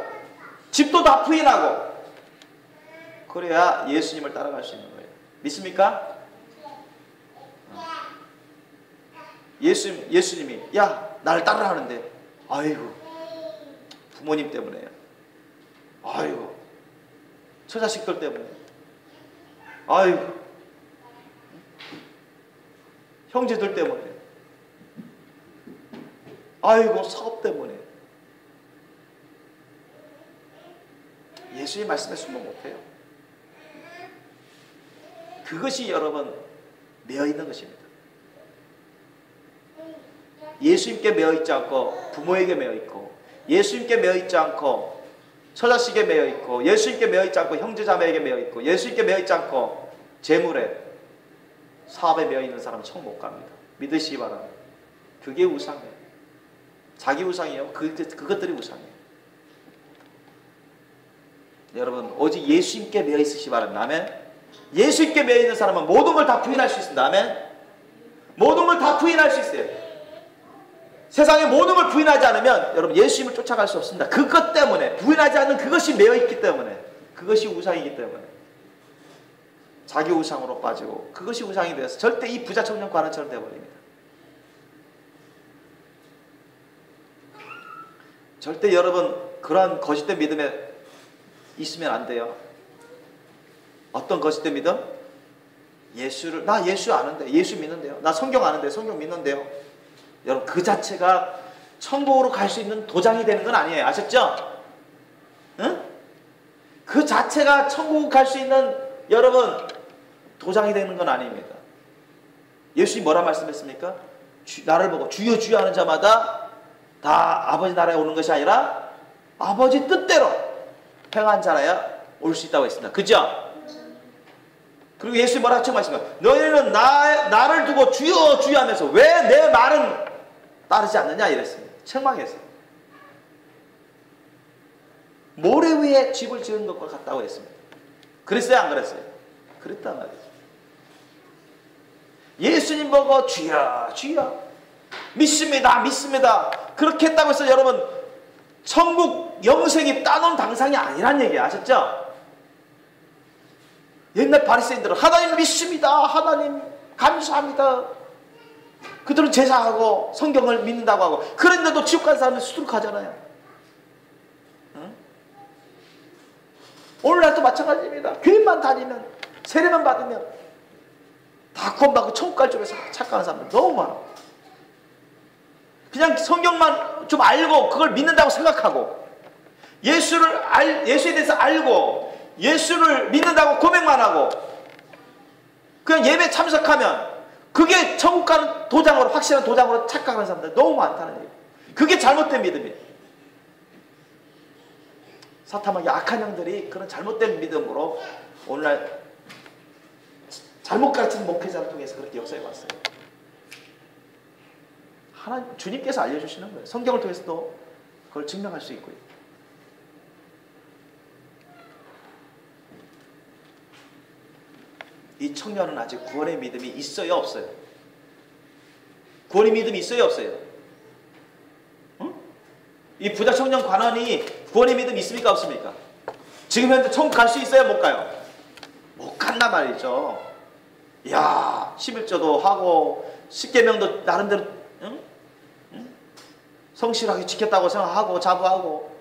집도 다 부인하고 그래야 예수님을 따라갈 수 있는 거예요. 믿습니까? 예수님이 야 나를 따라하는데 아이고 부모님 때문에요. 아이고 처자식들 때문에 아이고 형제들 때문에 아이고 사업 때문에 예수의 말씀에 순종 못해요. 그것이 여러분 매어있는 것입니다. 예수님께 매어있지 않고 부모에게 매어있고 예수님께 매어있지 않고 처자식에 매어있고 예수님께 매어있지 않고 형제자매에게 매어있고 예수님께 매어있지 않고 재물에 사업에 매어있는 사람은 천국 못 갑니다. 믿으시기 바랍니다. 그게 우상이에요. 자기 우상이에요. 그것들이 우상이에요. 여러분 오직 예수님께 매어있으시기 바랍니다. 아멘. 예수님께 매어있는 사람은 모든 걸 다 부인할 수 있습니다. 아멘. 모든 걸 다 부인할 수 있어요. 세상의 모든 걸 부인하지 않으면 여러분 예수님을 쫓아갈 수 없습니다. 그것 때문에 부인하지 않는 그것이 매어있기 때문에 그것이 우상이기 때문에 자기 우상으로 빠지고 그것이 우상이 되어서 절대 이 부자 청년 관원처럼 되어버립니다. 절대 여러분 그런 거짓된 믿음에 있으면 안 돼요. 어떤 거짓된 믿음? 나 예수 아는데 예수 믿는데요. 나 성경 아는데 성경 믿는데요. 여러분 그 자체가 천국으로 갈 수 있는 도장이 되는 건 아니에요. 아셨죠? 응? 그 자체가 천국 갈 수 있는 여러분 도장이 되는 건 아닙니다. 예수님이 뭐라 말씀했습니까? 나를 보고 주여 주여 하는 자마다 다 아버지 나라에 오는 것이 아니라 아버지 뜻대로 행한 자라야 올 수 있다고 했습니다. 그죠? 그리고 예수님이 뭐라고 처음 말씀하셨어요? 너희는 나를 두고 주여 주여 하면서 왜 내 말은 따르지 않느냐 이랬습니다. 책망했어요. 모래 위에 집을 지은 것과 같다고 했습니다. 그랬어요 안 그랬어요? 그랬단 말이죠. 예수님 보고 주여 주여 믿습니다 믿습니다 그렇게 했다고 해서 여러분 천국 영생이 따놓은 당상이 아니란 얘기 아셨죠? 옛날 바리새인들은 하나님 믿습니다 하나님 감사합니다 그들은 제사하고 성경을 믿는다고 하고 그런데도 지옥 간 사람들 수두룩하잖아요. 응? 오늘날도 마찬가지입니다. 교회만 다니면 세례만 받으면 다 구원받고 천국 갈 줄에서 착각하는 사람들 너무 많아. 그냥 성경만 좀 알고 그걸 믿는다고 생각하고 예수에 대해서 알고 예수를 믿는다고 고백만 하고 그냥 예배 참석하면 그게 천국 가는 도장으로 확실한 도장으로 착각하는 사람들 너무 많다는 얘기예요. 그게 잘못된 믿음이에요. 사탄과 약한 영들이 그런 잘못된 믿음으로 오늘날 잘못 가르치는 목회자를 통해서 그렇게 역사해 왔어요. 하나님 주님께서 알려주시는 거예요. 성경을 통해서도 그걸 증명할 수 있고요. 이 청년은 아직 구원의 믿음이 있어요, 없어요? 구원의 믿음이 있어요, 없어요? 응? 이 부자 청년 관원이 구원의 믿음이 있습니까, 없습니까? 지금 현재 천국 갈 수 있어요, 못 가요? 못 간단 말이죠. 이야, 11조도 하고 10계명도 나름대로 응? 응? 성실하게 지켰다고 생각하고 자부하고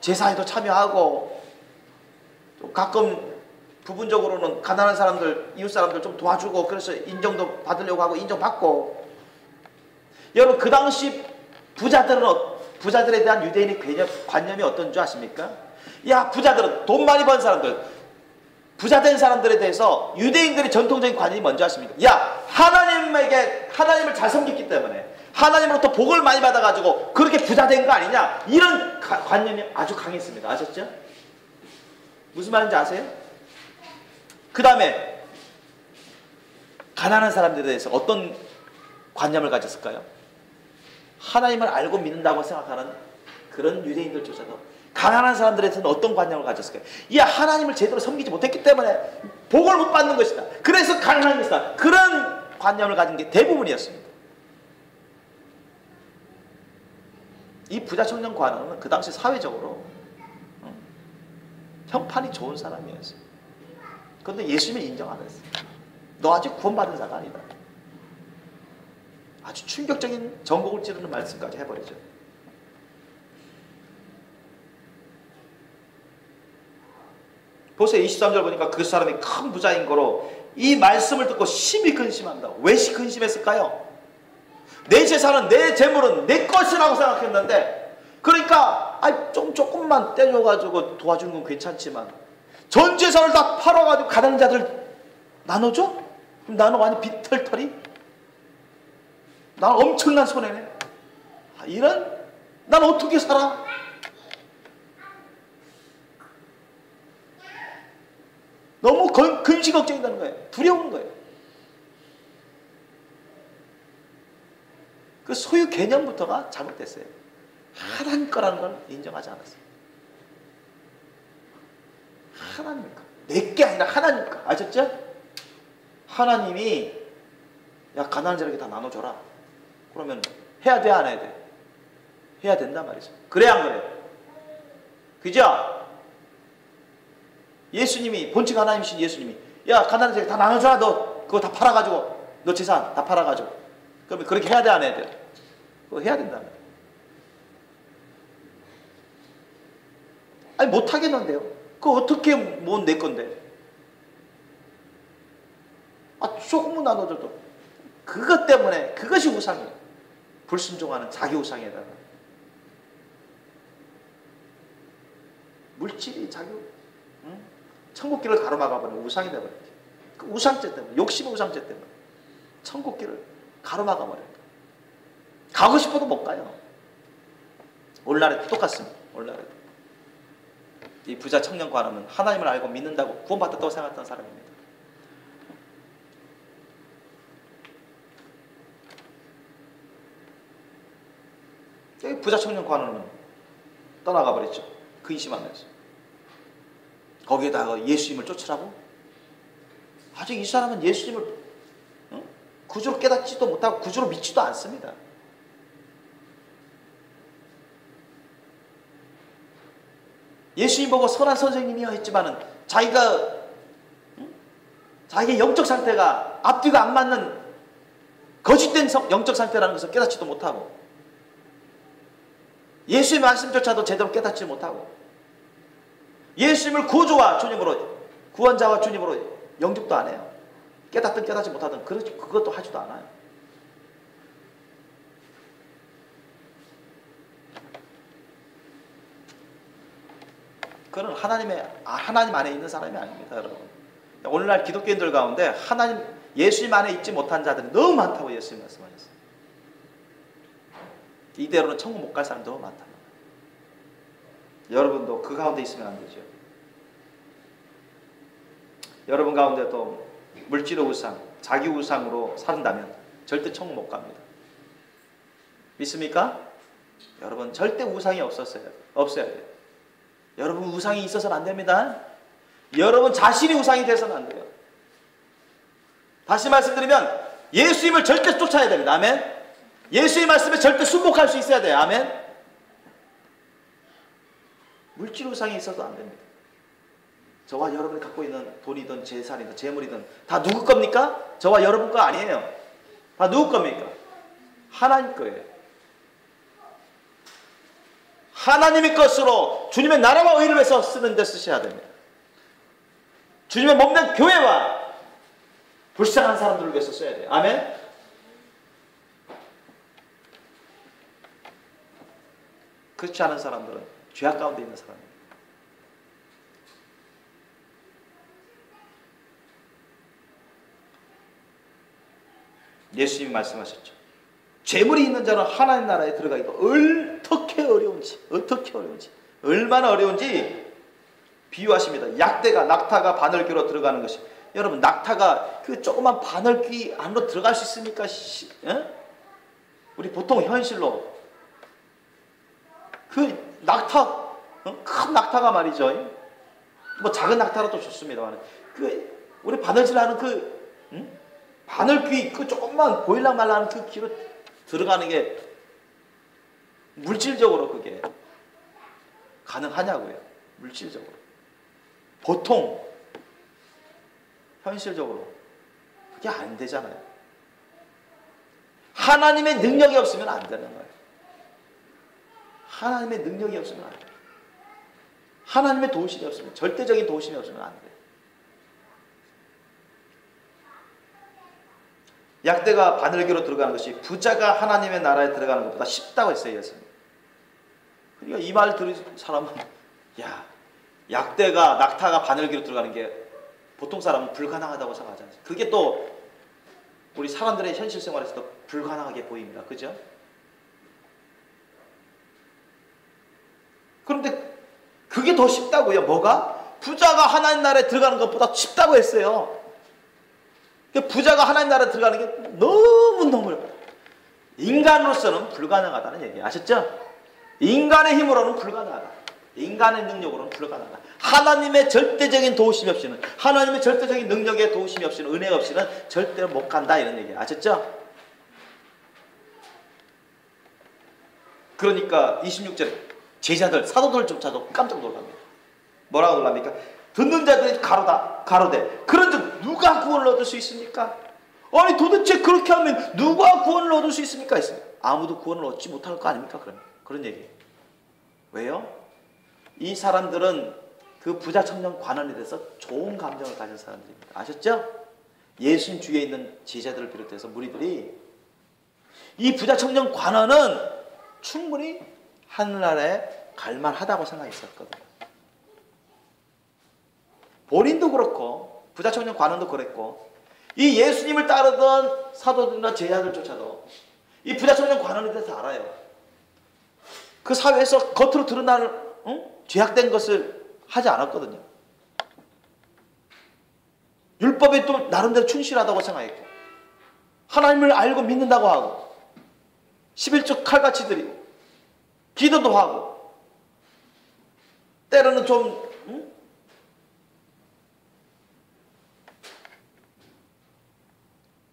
제사에도 참여하고 또 가끔 부분적으로는 가난한 사람들, 이웃 사람들 좀 도와주고 그래서 인정도 받으려고 하고 인정받고. 여러분 그 당시 부자들에 대한 유대인의 관념이 어떤 줄 아십니까? 야, 부자들은 돈 많이 번 사람들, 부자된 사람들에 대해서 유대인들의 전통적인 관념이 뭔지 아십니까? 야, 하나님을 잘 섬겼기 때문에 하나님으로부터 복을 많이 받아가지고 그렇게 부자된 거 아니냐, 이런 관념이 아주 강했습니다. 아셨죠? 무슨 말인지 아세요? 그 다음에 가난한 사람들에 대해서 어떤 관념을 가졌을까요? 하나님을 알고 믿는다고 생각하는 그런 유대인들조차도 가난한 사람들에 대해서는 어떤 관념을 가졌을까요? 야, 하나님을 제대로 섬기지 못했기 때문에 복을 못 받는 것이다, 그래서 가난한 것이다, 그런 관념을 가진 게 대부분이었습니다. 이 부자 청년 관원은 그 당시 사회적으로 형판이 좋은 사람이었어요. 그런데 예수님은 인정 안 했어요. 너 아직 구원받은 자가 아니다. 아주 충격적인 전곡을 찌르는 말씀까지 해버리죠. 보세요. 23절 보니까 그 사람이 큰 부자인 거로 이 말씀을 듣고 심히 근심한다. 왜 근심했을까요? 내 재산은, 내 재물은 내 것이라고 생각했는데, 그러니까 조금만 떼줘가지고 도와주는 건 괜찮지만 전 재산을 다 팔아가지고 가난한 자들 나눠줘? 그럼 나는 완전 빈털터리? 난 엄청난 손해네. 난 어떻게 살아? 너무 근심 걱정이라는 거예요. 두려운 거예요. 그 소유 개념부터가 잘못됐어요. 하나님 거라는 걸 인정하지 않았어요. 하나님 거. 내게 아니라 하나님 거. 아셨죠? 하나님이 야, 가난한 자에게 다 나눠줘라. 그러면 해야 돼, 안 해야 돼? 해야 된단 말이죠. 그래, 안 그래요? 그죠? 예수님이, 본칙 하나님이신 예수님이 야, 가난한 자에게 다 나눠줘라. 너 그거 다 팔아가지고, 너 재산 다 팔아가지고. 그러면 그렇게 해야 돼, 안 해야 돼? 그거 해야 된단 말이에요. 아니, 못하겠는데요. 그거 어떻게 못 내 건데? 조금만 나눠줘도 그것 때문에, 그것이 우상이에요. 불순종하는 자기 우상에다가 물질이 자기 천국길을 가로막아버리는 우상이 되어버려요. 그 우상죄 때문에, 욕심의 우상죄 때문에 천국길을 가로막아버려요. 가고 싶어도 못 가요. 오늘날에도 똑같습니다. 오늘날에도 이 부자 청년 관원은 하나님을 알고 믿는다고 구원받았다고 생각했던 사람입니다. 부자 청년 관원은 떠나가 버렸죠. 근심하면서. 거기에다가 예수님을 쫓으라고? 아직 이 사람은 예수님을 구주로 깨닫지도 못하고 구주로 믿지도 않습니다. 예수님 보고 선한 선생님이여 했지만은 자기의 영적 상태가 앞뒤가 안 맞는 거짓된 영적 상태라는 것을 깨닫지도 못하고, 예수의 말씀조차도 제대로 깨닫지 못하고, 예수님을 구주와 주님으로, 구원자와 주님으로 영접도 안 해요. 깨닫든 깨닫지 못하든 그것도 하지도 않아요. 그는 하나님 안에 있는 사람이 아닙니다, 여러분. 오늘날 기독교인들 가운데 예수님 안에 있지 못한 자들이 너무 많다고 예수님 말씀하셨어요. 이대로는 천국 못 갈 사람이 너무 많다. 여러분도 그 가운데 있으면 안 되죠. 여러분 가운데도 물질의 우상, 자기 우상으로 산다면 절대 천국 못 갑니다. 믿습니까? 여러분 절대 우상이 없어야 돼요. 여러분 우상이 있어서는 안 됩니다. 여러분 자신이 우상이 돼서는 안 돼요. 다시 말씀드리면 예수님을 절대 쫓아야 됩니다. 아멘. 예수의 말씀에 절대 순복할 수 있어야 돼요. 아멘. 물질 우상이 있어도 안 됩니다. 저와 여러분이 갖고 있는 돈이든 재산이든 재물이든 다 누구 겁니까? 저와 여러분 거 아니에요. 다 누구 겁니까? 하나님 거예요. 하나님의 것으로 주님의 나라와 의를 위해서 쓰는 데 쓰셔야 됩니다. 주님의 몸된 교회와 불쌍한 사람들을 위해서 써야 돼요. 아멘. 그렇지 않은 사람들은 죄악 가운데 있는 사람입니다. 예수님이 말씀하셨죠. 재물이 있는 자는 하나님 나라에 들어가기가 어떻게 어려운지 얼마나 어려운지 비유하십니다. 약대가 낙타가 바늘귀로 들어가는 것이, 여러분 낙타가 그 조그만 바늘귀 안으로 들어갈 수 있습니까? 우리 보통 현실로 그 낙타, 큰 낙타가 말이죠. 뭐 작은 낙타라도 좋습니다만 그 우리 바느질하는 그 바늘귀 그 조금만 보일랑 말라는 그 귀로 들어가는 게 물질적으로 그게 가능하냐고요. 물질적으로. 보통 현실적으로 그게 안 되잖아요. 하나님의 능력이 없으면 안 되는 거예요. 하나님의 능력이 없으면 안 돼요. 하나님의 도우심이 없으면, 절대적인 도우심이 없으면 안 돼요. 약대가 바늘귀로 들어가는 것이 부자가 하나님의 나라에 들어가는 것보다 쉽다고 했어요, 예수님. 그러니까 이 말 들은 사람은, 야, 약대가, 낙타가 바늘귀로 들어가는 게 보통 사람은 불가능하다고 생각하잖아요. 그게 또 우리 사람들의 현실 생활에서도 불가능하게 보입니다. 그죠? 그런데 그게 더 쉽다고요. 뭐가? 부자가 하나님 나라에 들어가는 것보다 쉽다고 했어요. 부자가 하나님 나라에 들어가는 게 너무너무 인간으로서는 불가능하다는 얘기예요. 아셨죠? 인간의 힘으로는 불가능하다. 인간의 능력으로는 불가능하다. 하나님의 절대적인 도우심이 없이는, 하나님의 절대적인 능력의 도우심이 없이는, 은혜 없이는 절대로 못 간다, 이런 얘기예요. 아셨죠? 그러니까 26절에 제자들, 사도들조차도 깜짝 놀랍니다. 뭐라고 놀랍니까? 듣는 자들이 가로되 그런즉 누가 구원을 얻을 수 있습니까? 아니 도대체 그렇게 하면 누가 구원을 얻을 수 있습니까? 했어요. 아무도 구원을 얻지 못할 거 아닙니까? 그런 얘기예요. 왜요? 이 사람들은 그 부자 청년 관원에 대해서 좋은 감정을 가진 사람들입니다. 아셨죠? 예수님 주위에 있는 제자들을 비롯해서 무리들이 이 부자 청년 관원은 충분히 하늘나라에 갈만하다고 생각했었거든요. 본인도 그렇고 부자 청년 관원도 그랬고 이 예수님을 따르던 사도들이나 제자들조차도 이 부자 청년 관원에 대해서 알아요. 그 사회에서 겉으로 드러나는 죄악된 것을 하지 않았거든요. 율법에 또 나름대로 충실하다고 생각했고 하나님을 알고 믿는다고 하고 11조 칼같이 드리고 기도도 하고 때로는 좀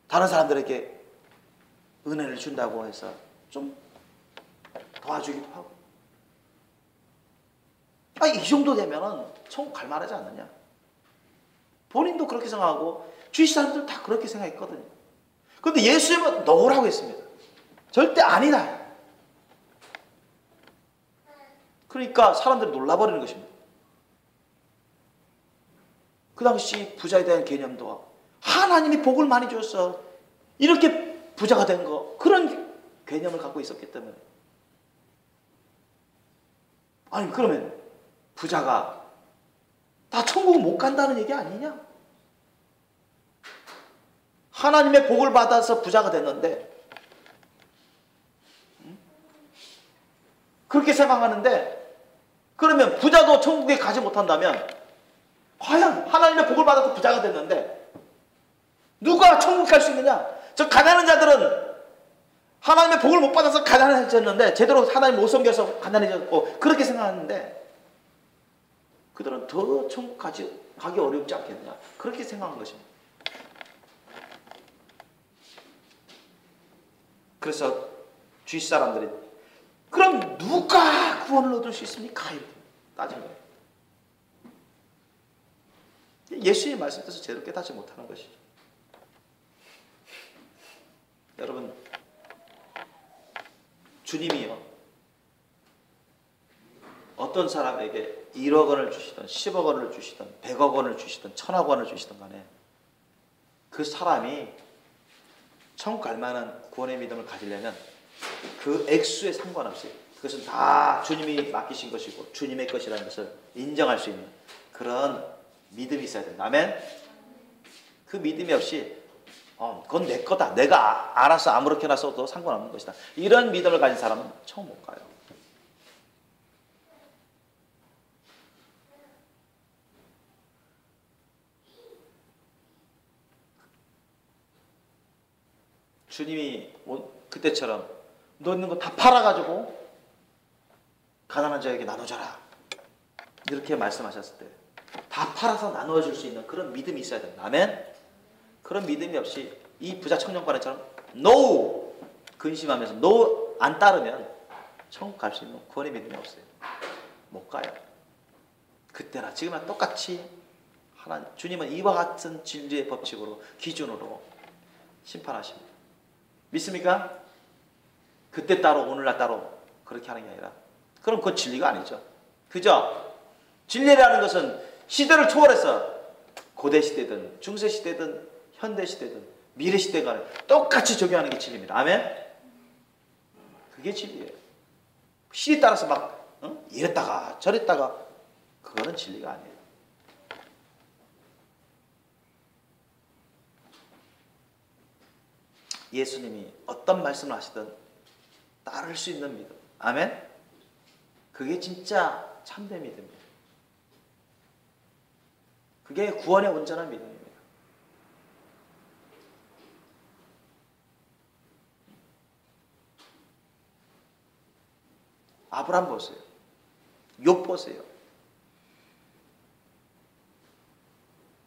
다른 사람들에게 은혜를 준다고 해서 좀 도와주기도 하고. 이 정도 되면은 천국 갈 만하지 않느냐. 본인도 그렇게 생각하고 주위 사람들 다 그렇게 생각했거든요. 그런데 예수님은 노라고 했습니다. 절대 아니다. 그러니까 사람들이 놀라버리는 것입니다. 그 당시 부자에 대한 개념도 하나님이 복을 많이 주었어. 이렇게 부자가 된 거. 그런 개념을 갖고 있었기 때문에. 아니 그러면 부자가 다 천국을 못 간다는 얘기 아니냐? 하나님의 복을 받아서 부자가 됐는데 그렇게 생각하는데 그러면 부자도 천국에 가지 못한다면 과연 하나님의 복을 받아서 부자가 됐는데 누가 천국 갈 수 있느냐? 저 가난한 자들은 하나님의 복을 못 받아서 가난해졌는데 제대로 하나님 못 섬겨서 가난해졌고 그렇게 생각하는데 그들은 더 천국 가기 어렵지 않겠냐 그렇게 생각한 것입니다. 그래서 주위 사람들이 그럼 누가 구원을 얻을 수 있습니까? 이렇게 따진 거예요. 예수의 말씀에서 제대로 깨닫지 못하는 것이죠. 여러분 주님이요 어떤 사람에게 1억 원을 주시든 10억 원을 주시든 100억 원을 주시든 1000억 원을 주시든 간에 그 사람이 천국 갈 만한 구원의 믿음을 가지려면 그 액수에 상관없이 그것은 다 주님이 맡기신 것이고 주님의 것이라는 것을 인정할 수 있는 그런 믿음이 있어야 된다. 아멘. 그 믿음이 없이 그건 내 거다. 내가 알아서 아무렇게나 써도 상관없는 것이다. 이런 믿음을 가진 사람은 처음 못 가요. 주님이 그때처럼 너 있는 거 다 팔아가지고 가난한 자에게 나눠줘라. 이렇게 말씀하셨을 때 다 팔아서 나누어줄 수 있는 그런 믿음이 있어야 된다. 아멘. 그런 믿음이 없이 이 부자 청년관에처럼 NO! 근심하면서 NO! 안 따르면 천국 갈 수 있는 구원의 믿음이 없어요. 못 가요. 그때나 지금이나 똑같이 주님은 이와 같은 진리의 법칙으로 기준으로 심판하십니다. 믿습니까? 그때 따로 오늘날 따로 그렇게 하는 게 아니라 그럼 그건 진리가 아니죠. 그죠? 진리라는 것은 시대를 초월해서 고대 시대든 중세 시대든 현대 시대든 미래 시대 간에 똑같이 적용하는 게 진리입니다. 아멘? 그게 진리예요. 시에 따라서 막 이랬다가 저랬다가 그거는 진리가 아니에요. 예수님이 어떤 말씀을 하시든 따를 수 있는 믿음. 아멘? 그게 진짜 참된 믿음이에요. 그게 구원의 온전한 믿음입니다. 아브라함 보세요. 욥 보세요.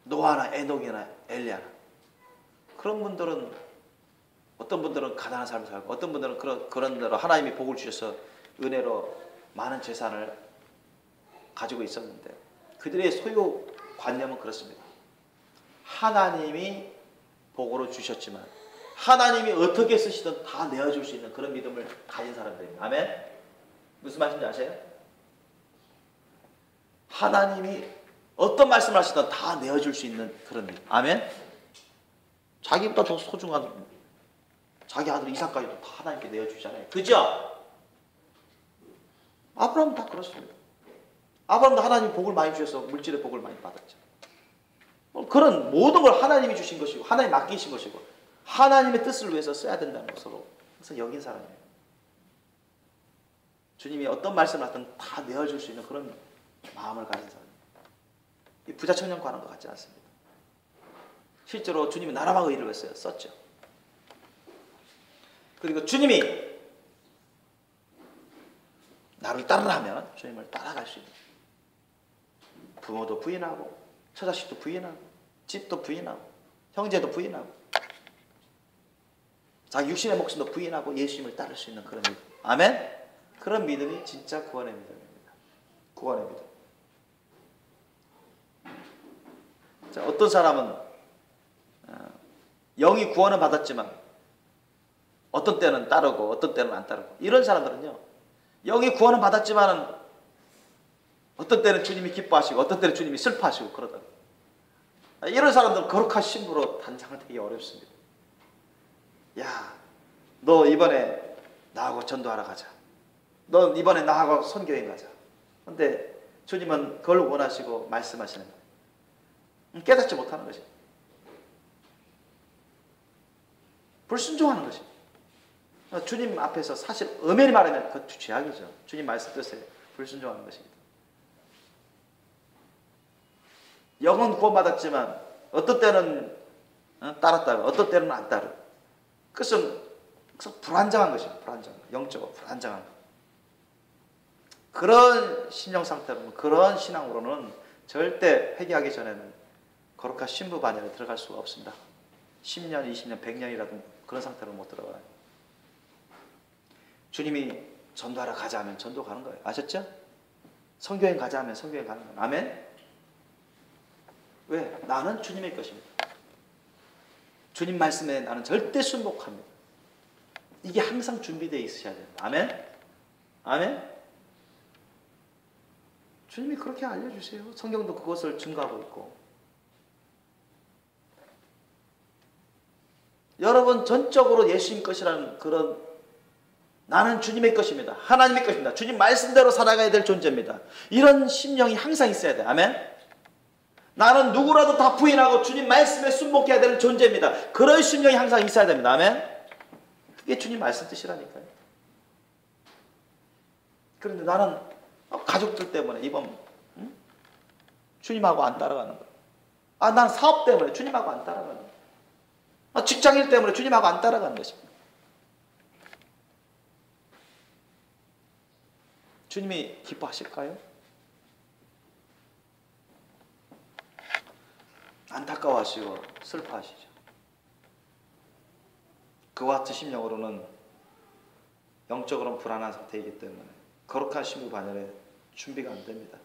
노아나 에녹이나 엘리야나 그런 분들은 어떤 분들은 가난한 삶을 살고 어떤 분들은 그런 대로 하나님이 복을 주셔서 은혜로 많은 재산을 가지고 있었는데 그들의 소유 관념은 그렇습니다. 하나님이 복으로 주셨지만 하나님이 어떻게 쓰시든 다 내어줄 수 있는 그런 믿음을 가진 사람들입니다. 아멘? 무슨 말씀인지 아세요? 하나님이 어떤 말씀을 하시든 다 내어줄 수 있는 그런 믿음. 아멘? 자기보다 더 소중한 자기 아들 이삭까지도 다 하나님께 내어주잖아요. 그죠? 아브라함은 다 그렇습니다. 아브라함도 하나님 복을 많이 주셔서 물질의 복을 많이 받았죠. 그런 모든 걸 하나님이 주신 것이고 하나님 맡기신 것이고 하나님의 뜻을 위해서 써야 된다는 것으로 그래서 여긴 사람이에요. 주님이 어떤 말씀을 하든 다 내어줄 수 있는 그런 마음을 가진 사람입니다. 이 부자 청년과 하는 것 같지 않습니다. 실제로 주님이 나라와 의를 위해서 썼죠. 그리고 주님이 나를 따르라면 주님을 따라갈 수 있는 부모도 부인하고 처자식도 부인하고 집도 부인하고 형제도 부인하고 자기 육신의 목숨도 부인하고 예수님을 따를 수 있는 그런 믿음. 아멘? 그런 믿음이 진짜 구원의 믿음입니다. 구원의 믿음. 자, 어떤 사람은 영이 구원은 받았지만 어떤 때는 따르고 어떤 때는 안 따르고 이런 사람들은요 영이 구원은 받았지만 어떤 때는 주님이 기뻐하시고 어떤 때는 주님이 슬퍼하시고 그러더라고요. 이런 사람들은 거룩한 신부로 단장을 되기 어렵습니다. 야, 너 이번에 나하고 전도하러 가자. 너 이번에 나하고 선교행 가자. 근데 주님은 그걸 원하시고 말씀하시는 거예요. 깨닫지 못하는 것이에요. 불순종하는 것입니다. 주님 앞에서 사실 엄연히 말하면 그 죄악이죠. 주님 말씀 뜻에 불순종하는 것입니다. 영은 구원받았지만 어떤 때는 따랐다가 어떤 때는 안 따르고 그것은 불안정한 것입니다. 영적으로 불안정한 것. 그런 심령 상태로는, 그런 신앙으로는 절대 회개하기 전에는 거룩한 신부 반열에 들어갈 수가 없습니다. 10년, 20년, 100년이라도 그런 상태로 못 들어가요. 주님이 전도하러 가자 하면 전도 가는 거예요. 아셨죠? 선교행 가자 하면 선교행 가는 거예요. 아멘? 왜? 나는 주님의 것입니다. 주님 말씀에 나는 절대 순복합니다. 이게 항상 준비되어 있으셔야 됩니다. 아멘? 아멘? 주님이 그렇게 알려주세요. 성경도 그것을 증거하고 있고. 여러분 전적으로 예수님 것이라는 그런, 나는 주님의 것입니다. 하나님의 것입니다. 주님 말씀대로 살아가야 될 존재입니다. 이런 심령이 항상 있어야 돼요. 아멘? 나는 누구라도 다 부인하고 주님 말씀에 순복해야 되는 존재입니다. 그런 심령이 항상 있어야 됩니다. 아멘? 그게 주님 말씀 뜻이라니까요. 그런데 나는 가족들 때문에 이번 주님하고 안 따라가는 거예요. 난 사업 때문에 주님하고 안 따라가는 거예요. 직장일 때문에 주님하고 안 따라가는 것입니다. 주님이 기뻐하실까요? 안타까워하시고 슬퍼하시죠. 그와 같은 심령으로는 영적으로는 불안한 상태이기 때문에 거룩한 신부 반열에 준비가 안 됩니다.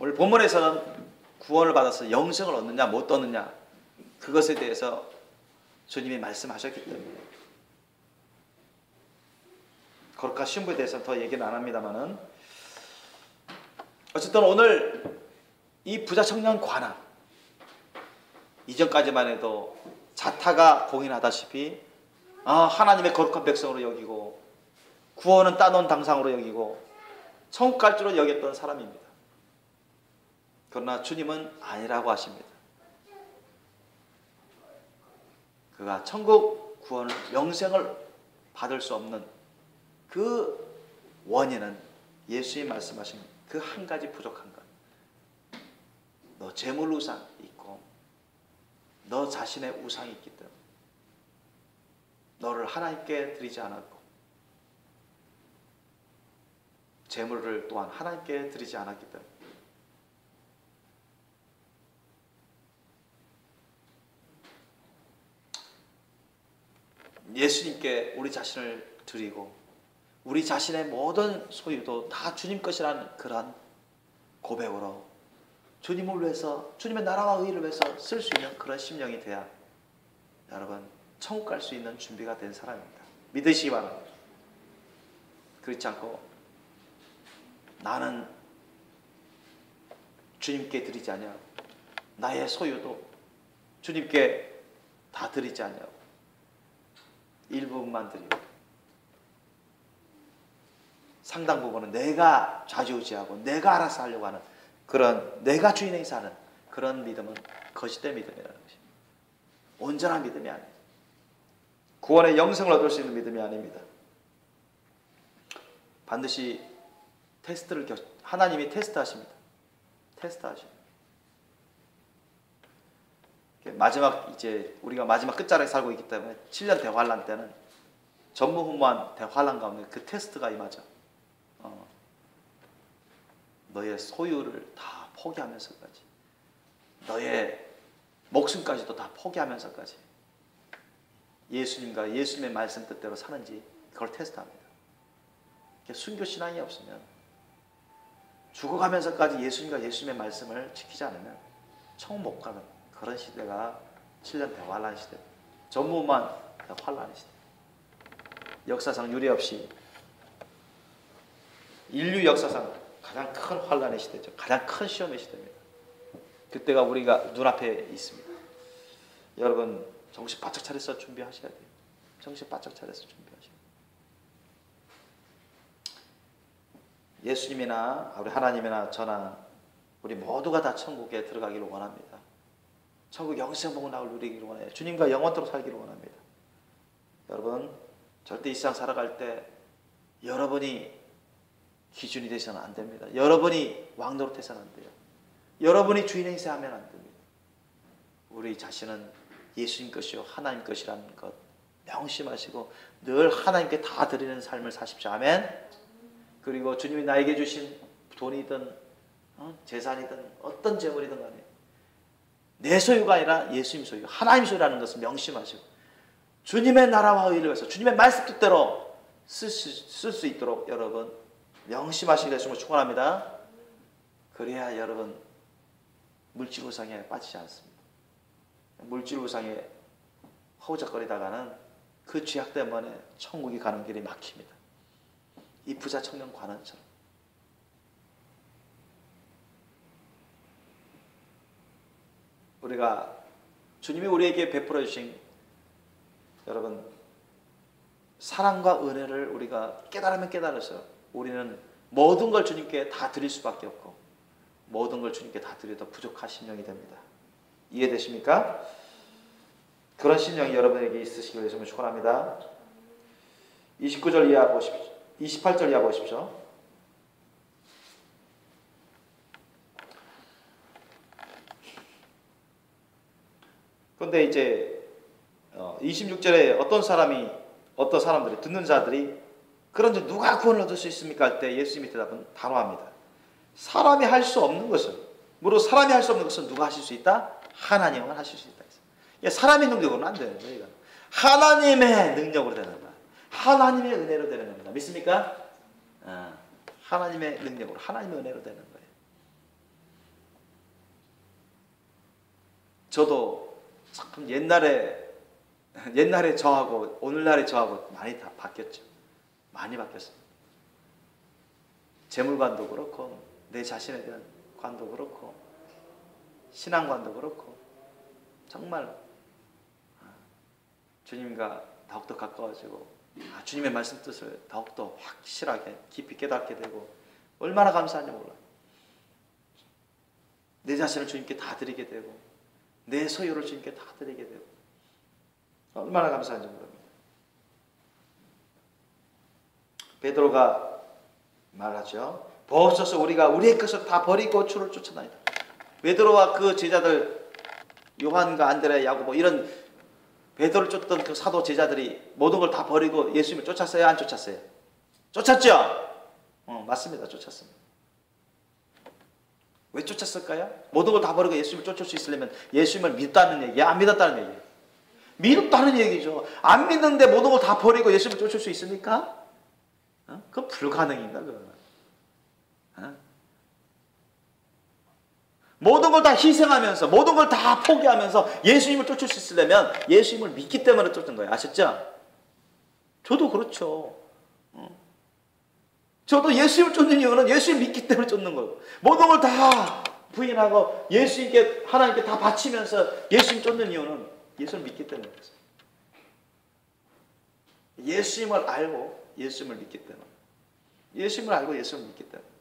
오늘 본문에서는 구원을 받아서 영생을 얻느냐 못 얻느냐 그것에 대해서 주님이 말씀하셨기 때문에 거룩한 신부에 대해서는 더 얘기는 안 합니다만은, 어쨌든 오늘 이 부자 청년 관아, 이전까지만 해도 자타가 공인하다시피 하나님의 거룩한 백성으로 여기고 구원은 따놓은 당상으로 여기고 천국 갈 줄로 여겼던 사람입니다. 그러나 주님은 아니라고 하십니다. 그가 천국 구원을, 영생을 받을 수 없는 그 원인은 예수님 말씀하신 그 한 가지 부족한 것. 너 재물 우상이 있고 너 자신의 우상이 있기 때문에 너를 하나님께 드리지 않았고 재물을 또한 하나님께 드리지 않았기 때문에 예수님께 우리 자신을 드리고 우리 자신의 모든 소유도 다 주님 것이라는 그러한 고백으로 주님을 위해서, 주님의 나라와 의를 위해서 쓸 수 있는 그런 심령이 돼야 여러분 천국 갈 수 있는 준비가 된 사람입니다. 믿으시기 바랍니다. 그렇지 않고 나는 주님께 드리지 아니하고 나의 소유도 주님께 다 드리지 아니하고 일부분만 드리고 상당 부분은 내가 좌지우지하고 내가 알아서 하려고 하는 그런 내가 주인의 사는 그런 믿음은 거짓된 믿음이라는 것입니다. 온전한 믿음이 아닙니다. 구원의 영생을 얻을 수 있는 믿음이 아닙니다. 반드시 하나님이 테스트하십니다. 테스트하십니다. 마지막 이제 우리가 마지막 끝자락에 살고 있기 때문에 7년 대환란 때는 전무후무한 대환란 가운데 그 테스트가 임하죠. 너의 소유를 다 포기하면서까지 너의 목숨까지도 다 포기하면서까지 예수님과 예수님의 말씀 뜻대로 사는지 그걸 테스트합니다. 순교신앙이 없으면 죽어가면서까지 예수님과 예수님의 말씀을 지키지 않으면 천국 못 가는 그런 시대가 7년 대환란 시대, 전무후무한 대환란 시대. 역사상 유례없이 인류 역사상 가장 큰 환란의 시대죠. 가장 큰 시험의 시대입니다. 그때가 우리가 눈앞에 있습니다. 여러분 정신 바짝 차려서 준비하셔야 돼요. 정신 바짝 차려서 준비하셔야 돼요. 예수님이나 우리 하나님이나 저나 우리 모두가 다 천국에 들어가기를 원합니다. 천국 영생복락을 누리기를 원해요. 주님과 영원토록 살기를 원합니다. 여러분 절대 이 세상 살아갈 때 여러분이 기준이 되서는 안 됩니다. 여러분이 왕노릇해서는 안 돼요. 여러분이 주인의 행세하면 안 됩니다. 우리 자신은 예수님 것이요 하나님 것이라는 것 명심하시고 늘 하나님께 다 드리는 삶을 사십시오. 아멘. 그리고 주님이 나에게 주신 돈이든 재산이든 어떤 재물이든 간에 내 소유가 아니라 예수님 소유, 하나님 소유라는 것을 명심하시고 주님의 나라와 의를 위해서 주님의 말씀 뜻대로 쓸 수 있도록 여러분 명심하시게 되시면 축원합니다. 그래야 여러분 물질 우상에 빠지지 않습니다. 물질 우상에 허우적거리다가는 그 죄악 때문에 천국이 가는 길이 막힙니다. 이 부자 청년 관원처럼. 우리가 주님이 우리에게 베풀어 주신 여러분 사랑과 은혜를 우리가 깨달으면 깨달아서 우리는 모든 걸 주님께 다 드릴 수밖에 없고 모든 걸 주님께 다 드려도 부족한 심령이 됩니다. 이해되십니까? 그런 심령이 여러분에게 있으시길 위해서 축원합니다. 29절 이하 보십시오. 28절 이하 보십시오. 그런데 이제 26절에 어떤 사람들이 듣는 자들이 그런데 누가 구원을 얻을 수 있습니까? 할 때 예수님이 대답은 단호합니다. 사람이 할 수 없는 것은 무릇 사람이 할 수 없는 것은 누가 하실 수 있다? 하나님은 하실 수 있다. 사람의 능력으로는 안 되는 거예요. 하나님의 능력으로 되는 거야. 하나님의 은혜로 되는 겁니다. 믿습니까? 하나님의 능력으로 하나님의 은혜로 되는 거예요. 저도 참 옛날에 저하고 오늘날의 저하고 많이 다 바뀌었죠. 많이 바뀌었습니다. 재물관도 그렇고 내 자신에 대한 관도 그렇고 신앙관도 그렇고 정말 주님과 더욱더 가까워지고 주님의 말씀 뜻을 더욱더 확실하게 깊이 깨닫게 되고 얼마나 감사한지 몰라요. 내 자신을 주님께 다 드리게 되고 내 소유를 주님께 다 드리게 되고 얼마나 감사한지 모릅니다. 베드로가 말하죠. 보옵소서 우리가 우리의 것을 다 버리고 주를 쫓아다니다. 베드로와 그 제자들 요한과 안드레, 야고보 이런 베드로를 쫓던 그 사도 제자들이 모든 걸 다 버리고 예수님을 쫓았어요? 안 쫓았어요? 쫓았죠? 맞습니다. 쫓았습니다. 왜 쫓았을까요? 모든 걸 다 버리고 예수님을 쫓을 수 있으려면 예수님을 믿었다는 얘기야? 안 믿었다는 얘기예요? 믿었다는 얘기죠. 안 믿는데 모든 걸 다 버리고 예수님을 쫓을 수 있습니까? 그건 불가능입니다. 그거는. 모든 걸 다 희생하면서 모든 걸 다 포기하면서 예수님을 쫓을 수 있으려면 예수님을 믿기 때문에 쫓는 거예요. 아셨죠? 저도 그렇죠. 저도 예수님을 쫓는 이유는 예수님을 믿기 때문에 쫓는 거예요. 모든 걸 다 부인하고 예수님께 하나님께 다 바치면서 예수님 쫓는 이유는 예수를 믿기 때문에 그렇습니다. 예수님을 알고 예수님을 믿기 때문에 예수님을 알고 예수님을 믿기 때문에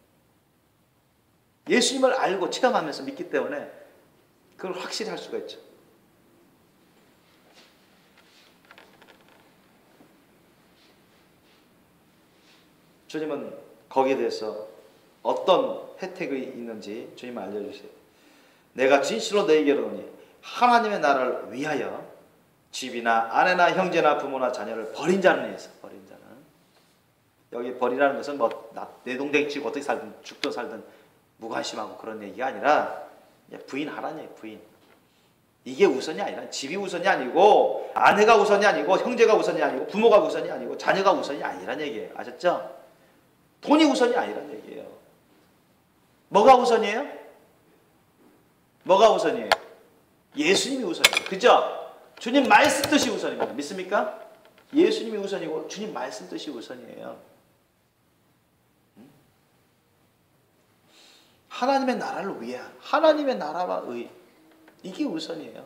예수님을 알고 체험하면서 믿기 때문에 그걸 확실히 할 수가 있죠. 주님은 거기에 대해서 어떤 혜택이 있는지 주님 알려주세요. 내가 진실로 너희에게 이르노니 하나님의 나라를 위하여 집이나 아내나 형제나 부모나 자녀를 버린 자는 위해서 버린 자는 여기 버리라는 것은 뭐 내동댕이 치고 어떻게 살든 죽든 살든 무관심하고 그런 얘기가 아니라 부인하라는 얘기예요. 부인. 이게 우선이 아니라 집이 우선이 아니고 아내가 우선이 아니고 형제가 우선이 아니고 부모가 우선이 아니고 자녀가 우선이 아니라는 얘기예요. 아셨죠? 돈이 우선이 아니라는 얘기예요. 뭐가 우선이에요? 뭐가 우선이에요? 예수님이 우선이에요. 그죠? 주님 말씀 뜻이 우선입니다. 믿습니까? 예수님이 우선이고 주님 말씀 뜻이 우선이에요. 하나님의 나라를 위해 하나님의 나라와 의 이게 우선이에요.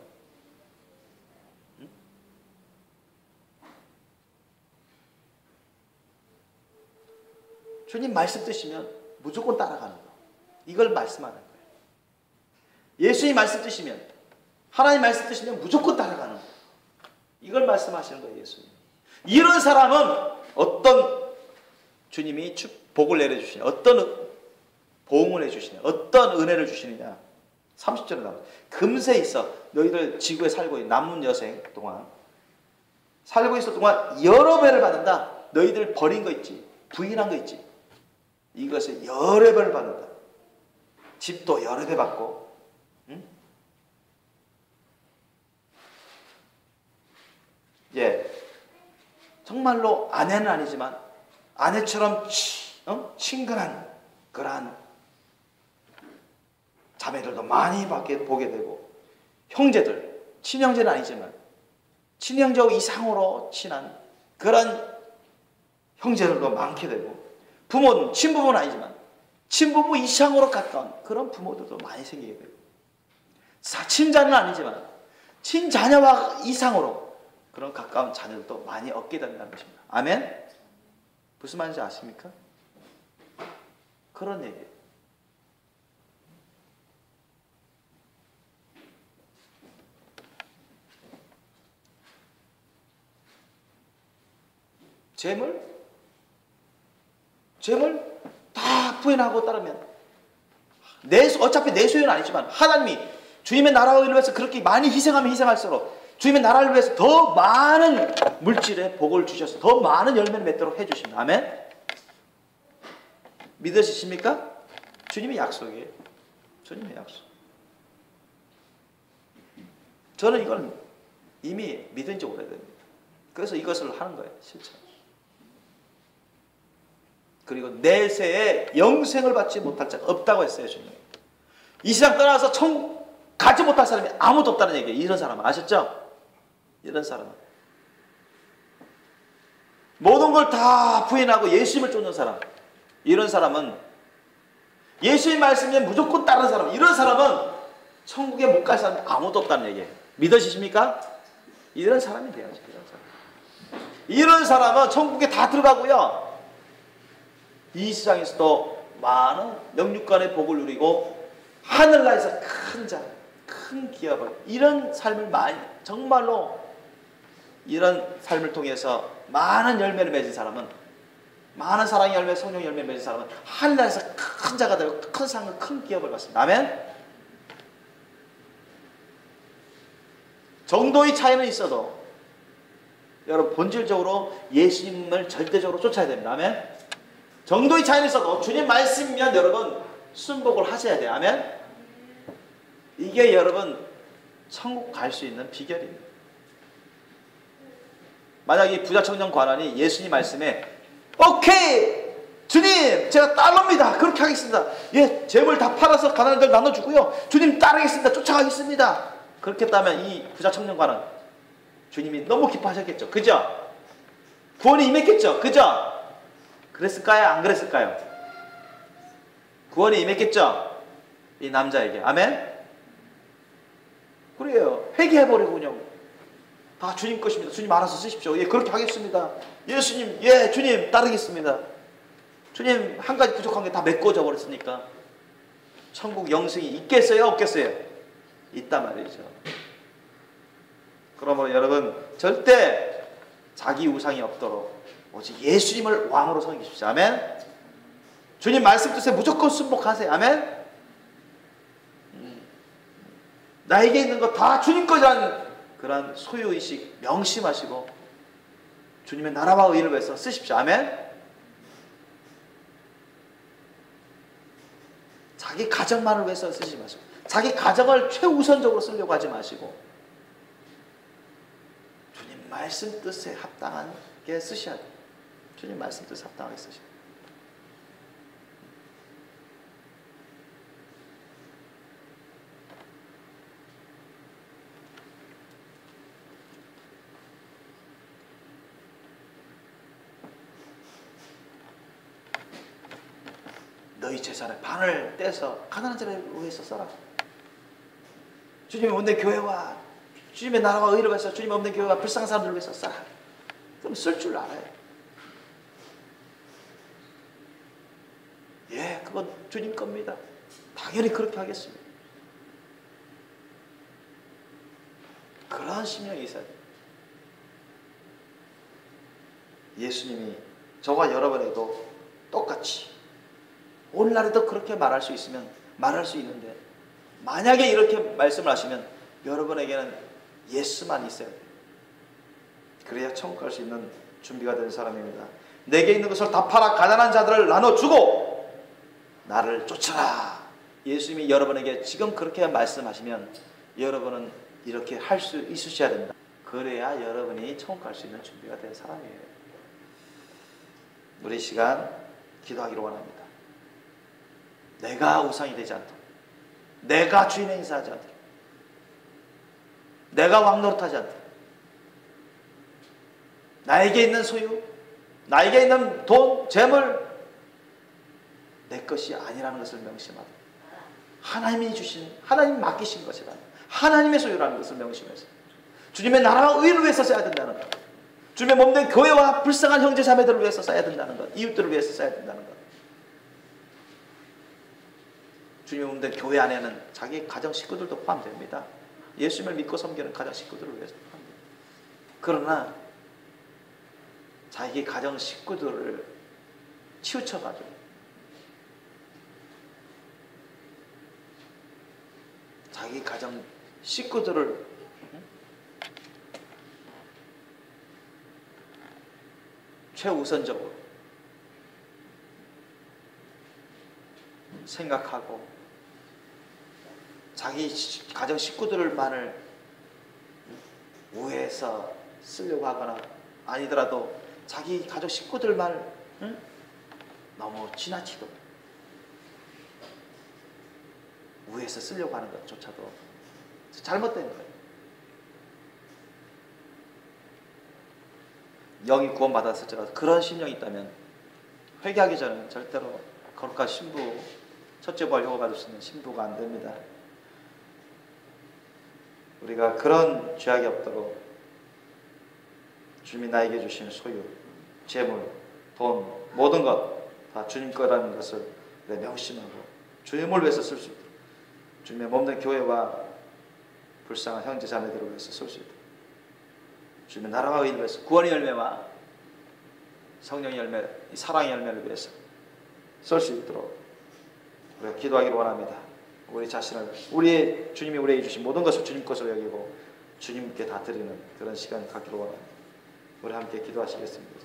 주님 말씀 뜻이면 무조건 따라가는 거. 이걸 말씀하는 거예요. 예수님 말씀 뜻이면 하나님 말씀 뜻이면 무조건 따라가는 거예요. 이걸 말씀하시는 거예요. 예수님. 이런 사람은 어떤 주님이 복을 내려주시냐 어떤 보응을 해주시냐 어떤 은혜를 주시느냐 30절에 나옵니다. 금세 있어. 너희들 지구에 살고 있는 남은 여생 동안 살고 있을 동안 여러 배를 받는다. 너희들 버린 거 있지. 부인한 거 있지. 이것에 여러 배를 받는다. 집도 여러 배 받고. 응? 예, 정말로 아내는 아니지만 아내처럼 친근한 그러한 자매들도 많이 보게 되고, 형제들, 친형제는 아니지만 친형제하고 이상으로 친한 그런 형제들도 많게 되고, 부모는 친부모는 아니지만 친부모 이상으로 가까운 그런 부모들도 많이 생기게 되고, 친자는 아니지만 친자녀와 이상으로 그런 가까운 자녀들도 많이 얻게 된다는 것입니다. 아멘? 무슨 말인지 아십니까? 그런 얘기예요. 재물 다 부인하고 따르면 어차피 내 소유는 아니지만 하나님이 주님의 나라를 위해서 그렇게 많이 희생하면 희생할수록 주님의 나라를 위해서 더 많은 물질의 복을 주셔서 더 많은 열매를 맺도록 해주십니다. 아멘? 믿으십니까? 주님의 약속이에요. 주님의 약속. 저는 이건 이미 믿은 지 오래됩니다. 그래서 이것을 하는 거예요. 실천. 그리고 내세에 영생을 받지 못할 자가 없다고 했어요. 주님. 이 세상 떠나서 천국 가지 못할 사람이 아무도 없다는 얘기예요. 이런 사람은. 아셨죠? 이런 사람은. 모든 걸 다 부인하고 예수님을 쫓는 사람. 이런 사람은, 예수의 말씀에 무조건 따르는 사람, 이런 사람은 천국에 못 갈 사람이 아무도 없다는 얘기예요. 믿으십니까? 이런 사람이 돼야죠. 이런 사람은 천국에 다 들어가고요, 이 세상에서도 많은 영육간의 복을 누리고 하늘나라에서 큰 기업을, 이런 삶을 정말로 이런 삶을 통해서 많은 열매를 맺은 사람은, 많은 사랑의 열매, 성령 열매를 맺은 사람은 하늘나라에서 큰 자가 되고 큰 상을, 큰 기업을 받습니다. 아멘? 정도의 차이는 있어도 여러분 본질적으로 예수님을 절대적으로 쫓아야 됩니다. 아멘? 정도의 차이는 있어도 주님 말씀이면 여러분 순복을 하셔야 돼요. 아멘? 이게 여러분 천국 갈 수 있는 비결입니다. 만약 이 부자 청년 관원이 예수님 말씀에 오케이! 주님! 제가 따릅니다. 그렇게 하겠습니다. 예, 재물 다 팔아서 가난한 들 나눠주고요. 주님 따르겠습니다. 쫓아가겠습니다. 그렇게 했다면 이 부자 청년 관원 주님이 너무 기뻐하셨겠죠. 그죠? 구원이 임했겠죠. 그죠? 그랬을까요? 안 그랬을까요? 구원이 임했겠죠? 이 남자에게. 아멘? 그래요. 회개해버리고 그냥 다 주님 것입니다. 주님 알아서 쓰십시오. 예, 그렇게 하겠습니다. 예수님, 예, 주님 따르겠습니다. 주님 한 가지 부족한 게 다 메꿔져 버렸으니까 천국 영생이 있겠어요? 없겠어요? 있단 말이죠. 그러므로 여러분 절대 자기 우상이 없도록 오직 예수님을 왕으로 섬기십시오. 아멘? 주님 말씀 뜻에 무조건 순복하세요. 아멘? 나에게 있는 거 다 주님 거라는 그런 소유의식 명심하시고 주님의 나라와 의를 위해서 쓰십시오. 아멘? 자기 가정만을 위해서 쓰지 마시고, 자기 가정을 최우선적으로 쓰려고 하지 마시고 주님 말씀 뜻에 합당하게 쓰셔야 돼요. 주님 말씀 뜻에 합당하게 쓰셔야 돼요. 너희 재산의 반을 떼서 가난한 자를 위해서 써라. 주님의 없는 교회와 주님의 나라와 의를 위해서, 주님의 없는 교회와 불쌍한 사람들을 위해서 써라. 그럼 쓸 줄 알아요. 예, 그건 주님 겁니다. 당연히 그렇게 하겠습니다. 그러한 심령이 있어야 돼요. 예수님이 저와 여러분에게도 똑같이 오늘날에도 그렇게 말할 수 있으면 말할 수 있는데 만약에 이렇게 말씀을 하시면 여러분에게는 예수만 있어야 돼요. 그래야 천국 갈 수 있는 준비가 된 사람입니다. 내게 있는 것을 다 팔아 가난한 자들을 나눠주고 나를 쫓아라. 예수님이 여러분에게 지금 그렇게 말씀하시면 여러분은 이렇게 할 수 있으셔야 됩니다. 그래야 여러분이 천국 갈 수 있는 준비가 된 사람이에요. 우리 시간 기도하기로 원합니다. 내가 우상이 되지 않도록, 내가 주인의 행사하지 않도록, 내가 왕노릇하지 않도록, 나에게 있는 소유, 나에게 있는 돈, 재물 내 것이 아니라는 것을 명심하고 하나님이 주신, 하나님 맡기신 것이라, 하나님의 소유라는 것을 명심해서 주님의 나라와 의를 위해서 써야 된다는 것, 주님의 몸된 교회와 불쌍한 형제 자매들을 위해서 써야 된다는 것, 이웃들을 위해서 써야 된다는 것. 주님의 몸된 교회 안에는 자기 가정 식구들도 포함됩니다. 예수님을 믿고 섬기는 가정 식구들을 위해서 포함됩니다. 그러나 자기 가정 식구들을 치우쳐가지고 자기 가정 식구들을 최우선적으로 생각하고 자기 가정 식구들만을 우회해서 쓰려고 하거나 아니더라도 자기 가족 식구들만 너무 지나치도록 우회해서 쓰려고 하는 것조차도 잘못된 거예요. 영이 구원받았을지라도 그런 심령이 있다면 회개하기 전에 절대로 거룩한 신부, 첫째 부활 요구 받을 수 있는 신부가 안 됩니다. 우리가 그런 죄악이 없도록 주님이 나에게 주신 소유, 재물, 돈, 모든 것 다 주님 거라는 것을 명심하고 주님을 위해서 쓸 수 있도록, 주님의 몸된 교회와 불쌍한 형제 자매들을 위해서 쓸 수 있도록, 주님의 나라와 의를 위해서 구원의 열매와 성령의 열매, 사랑의 열매를 위해서 쓸 수 있도록 우리가 기도하기를 원합니다. 우리 자신을, 우리의 주님이 우리에게 주신 모든 것을 주님 것으로 여기고 주님께 다 드리는 그런 시간을 갖기를 원합니다. 우리 함께 기도하시겠습니다.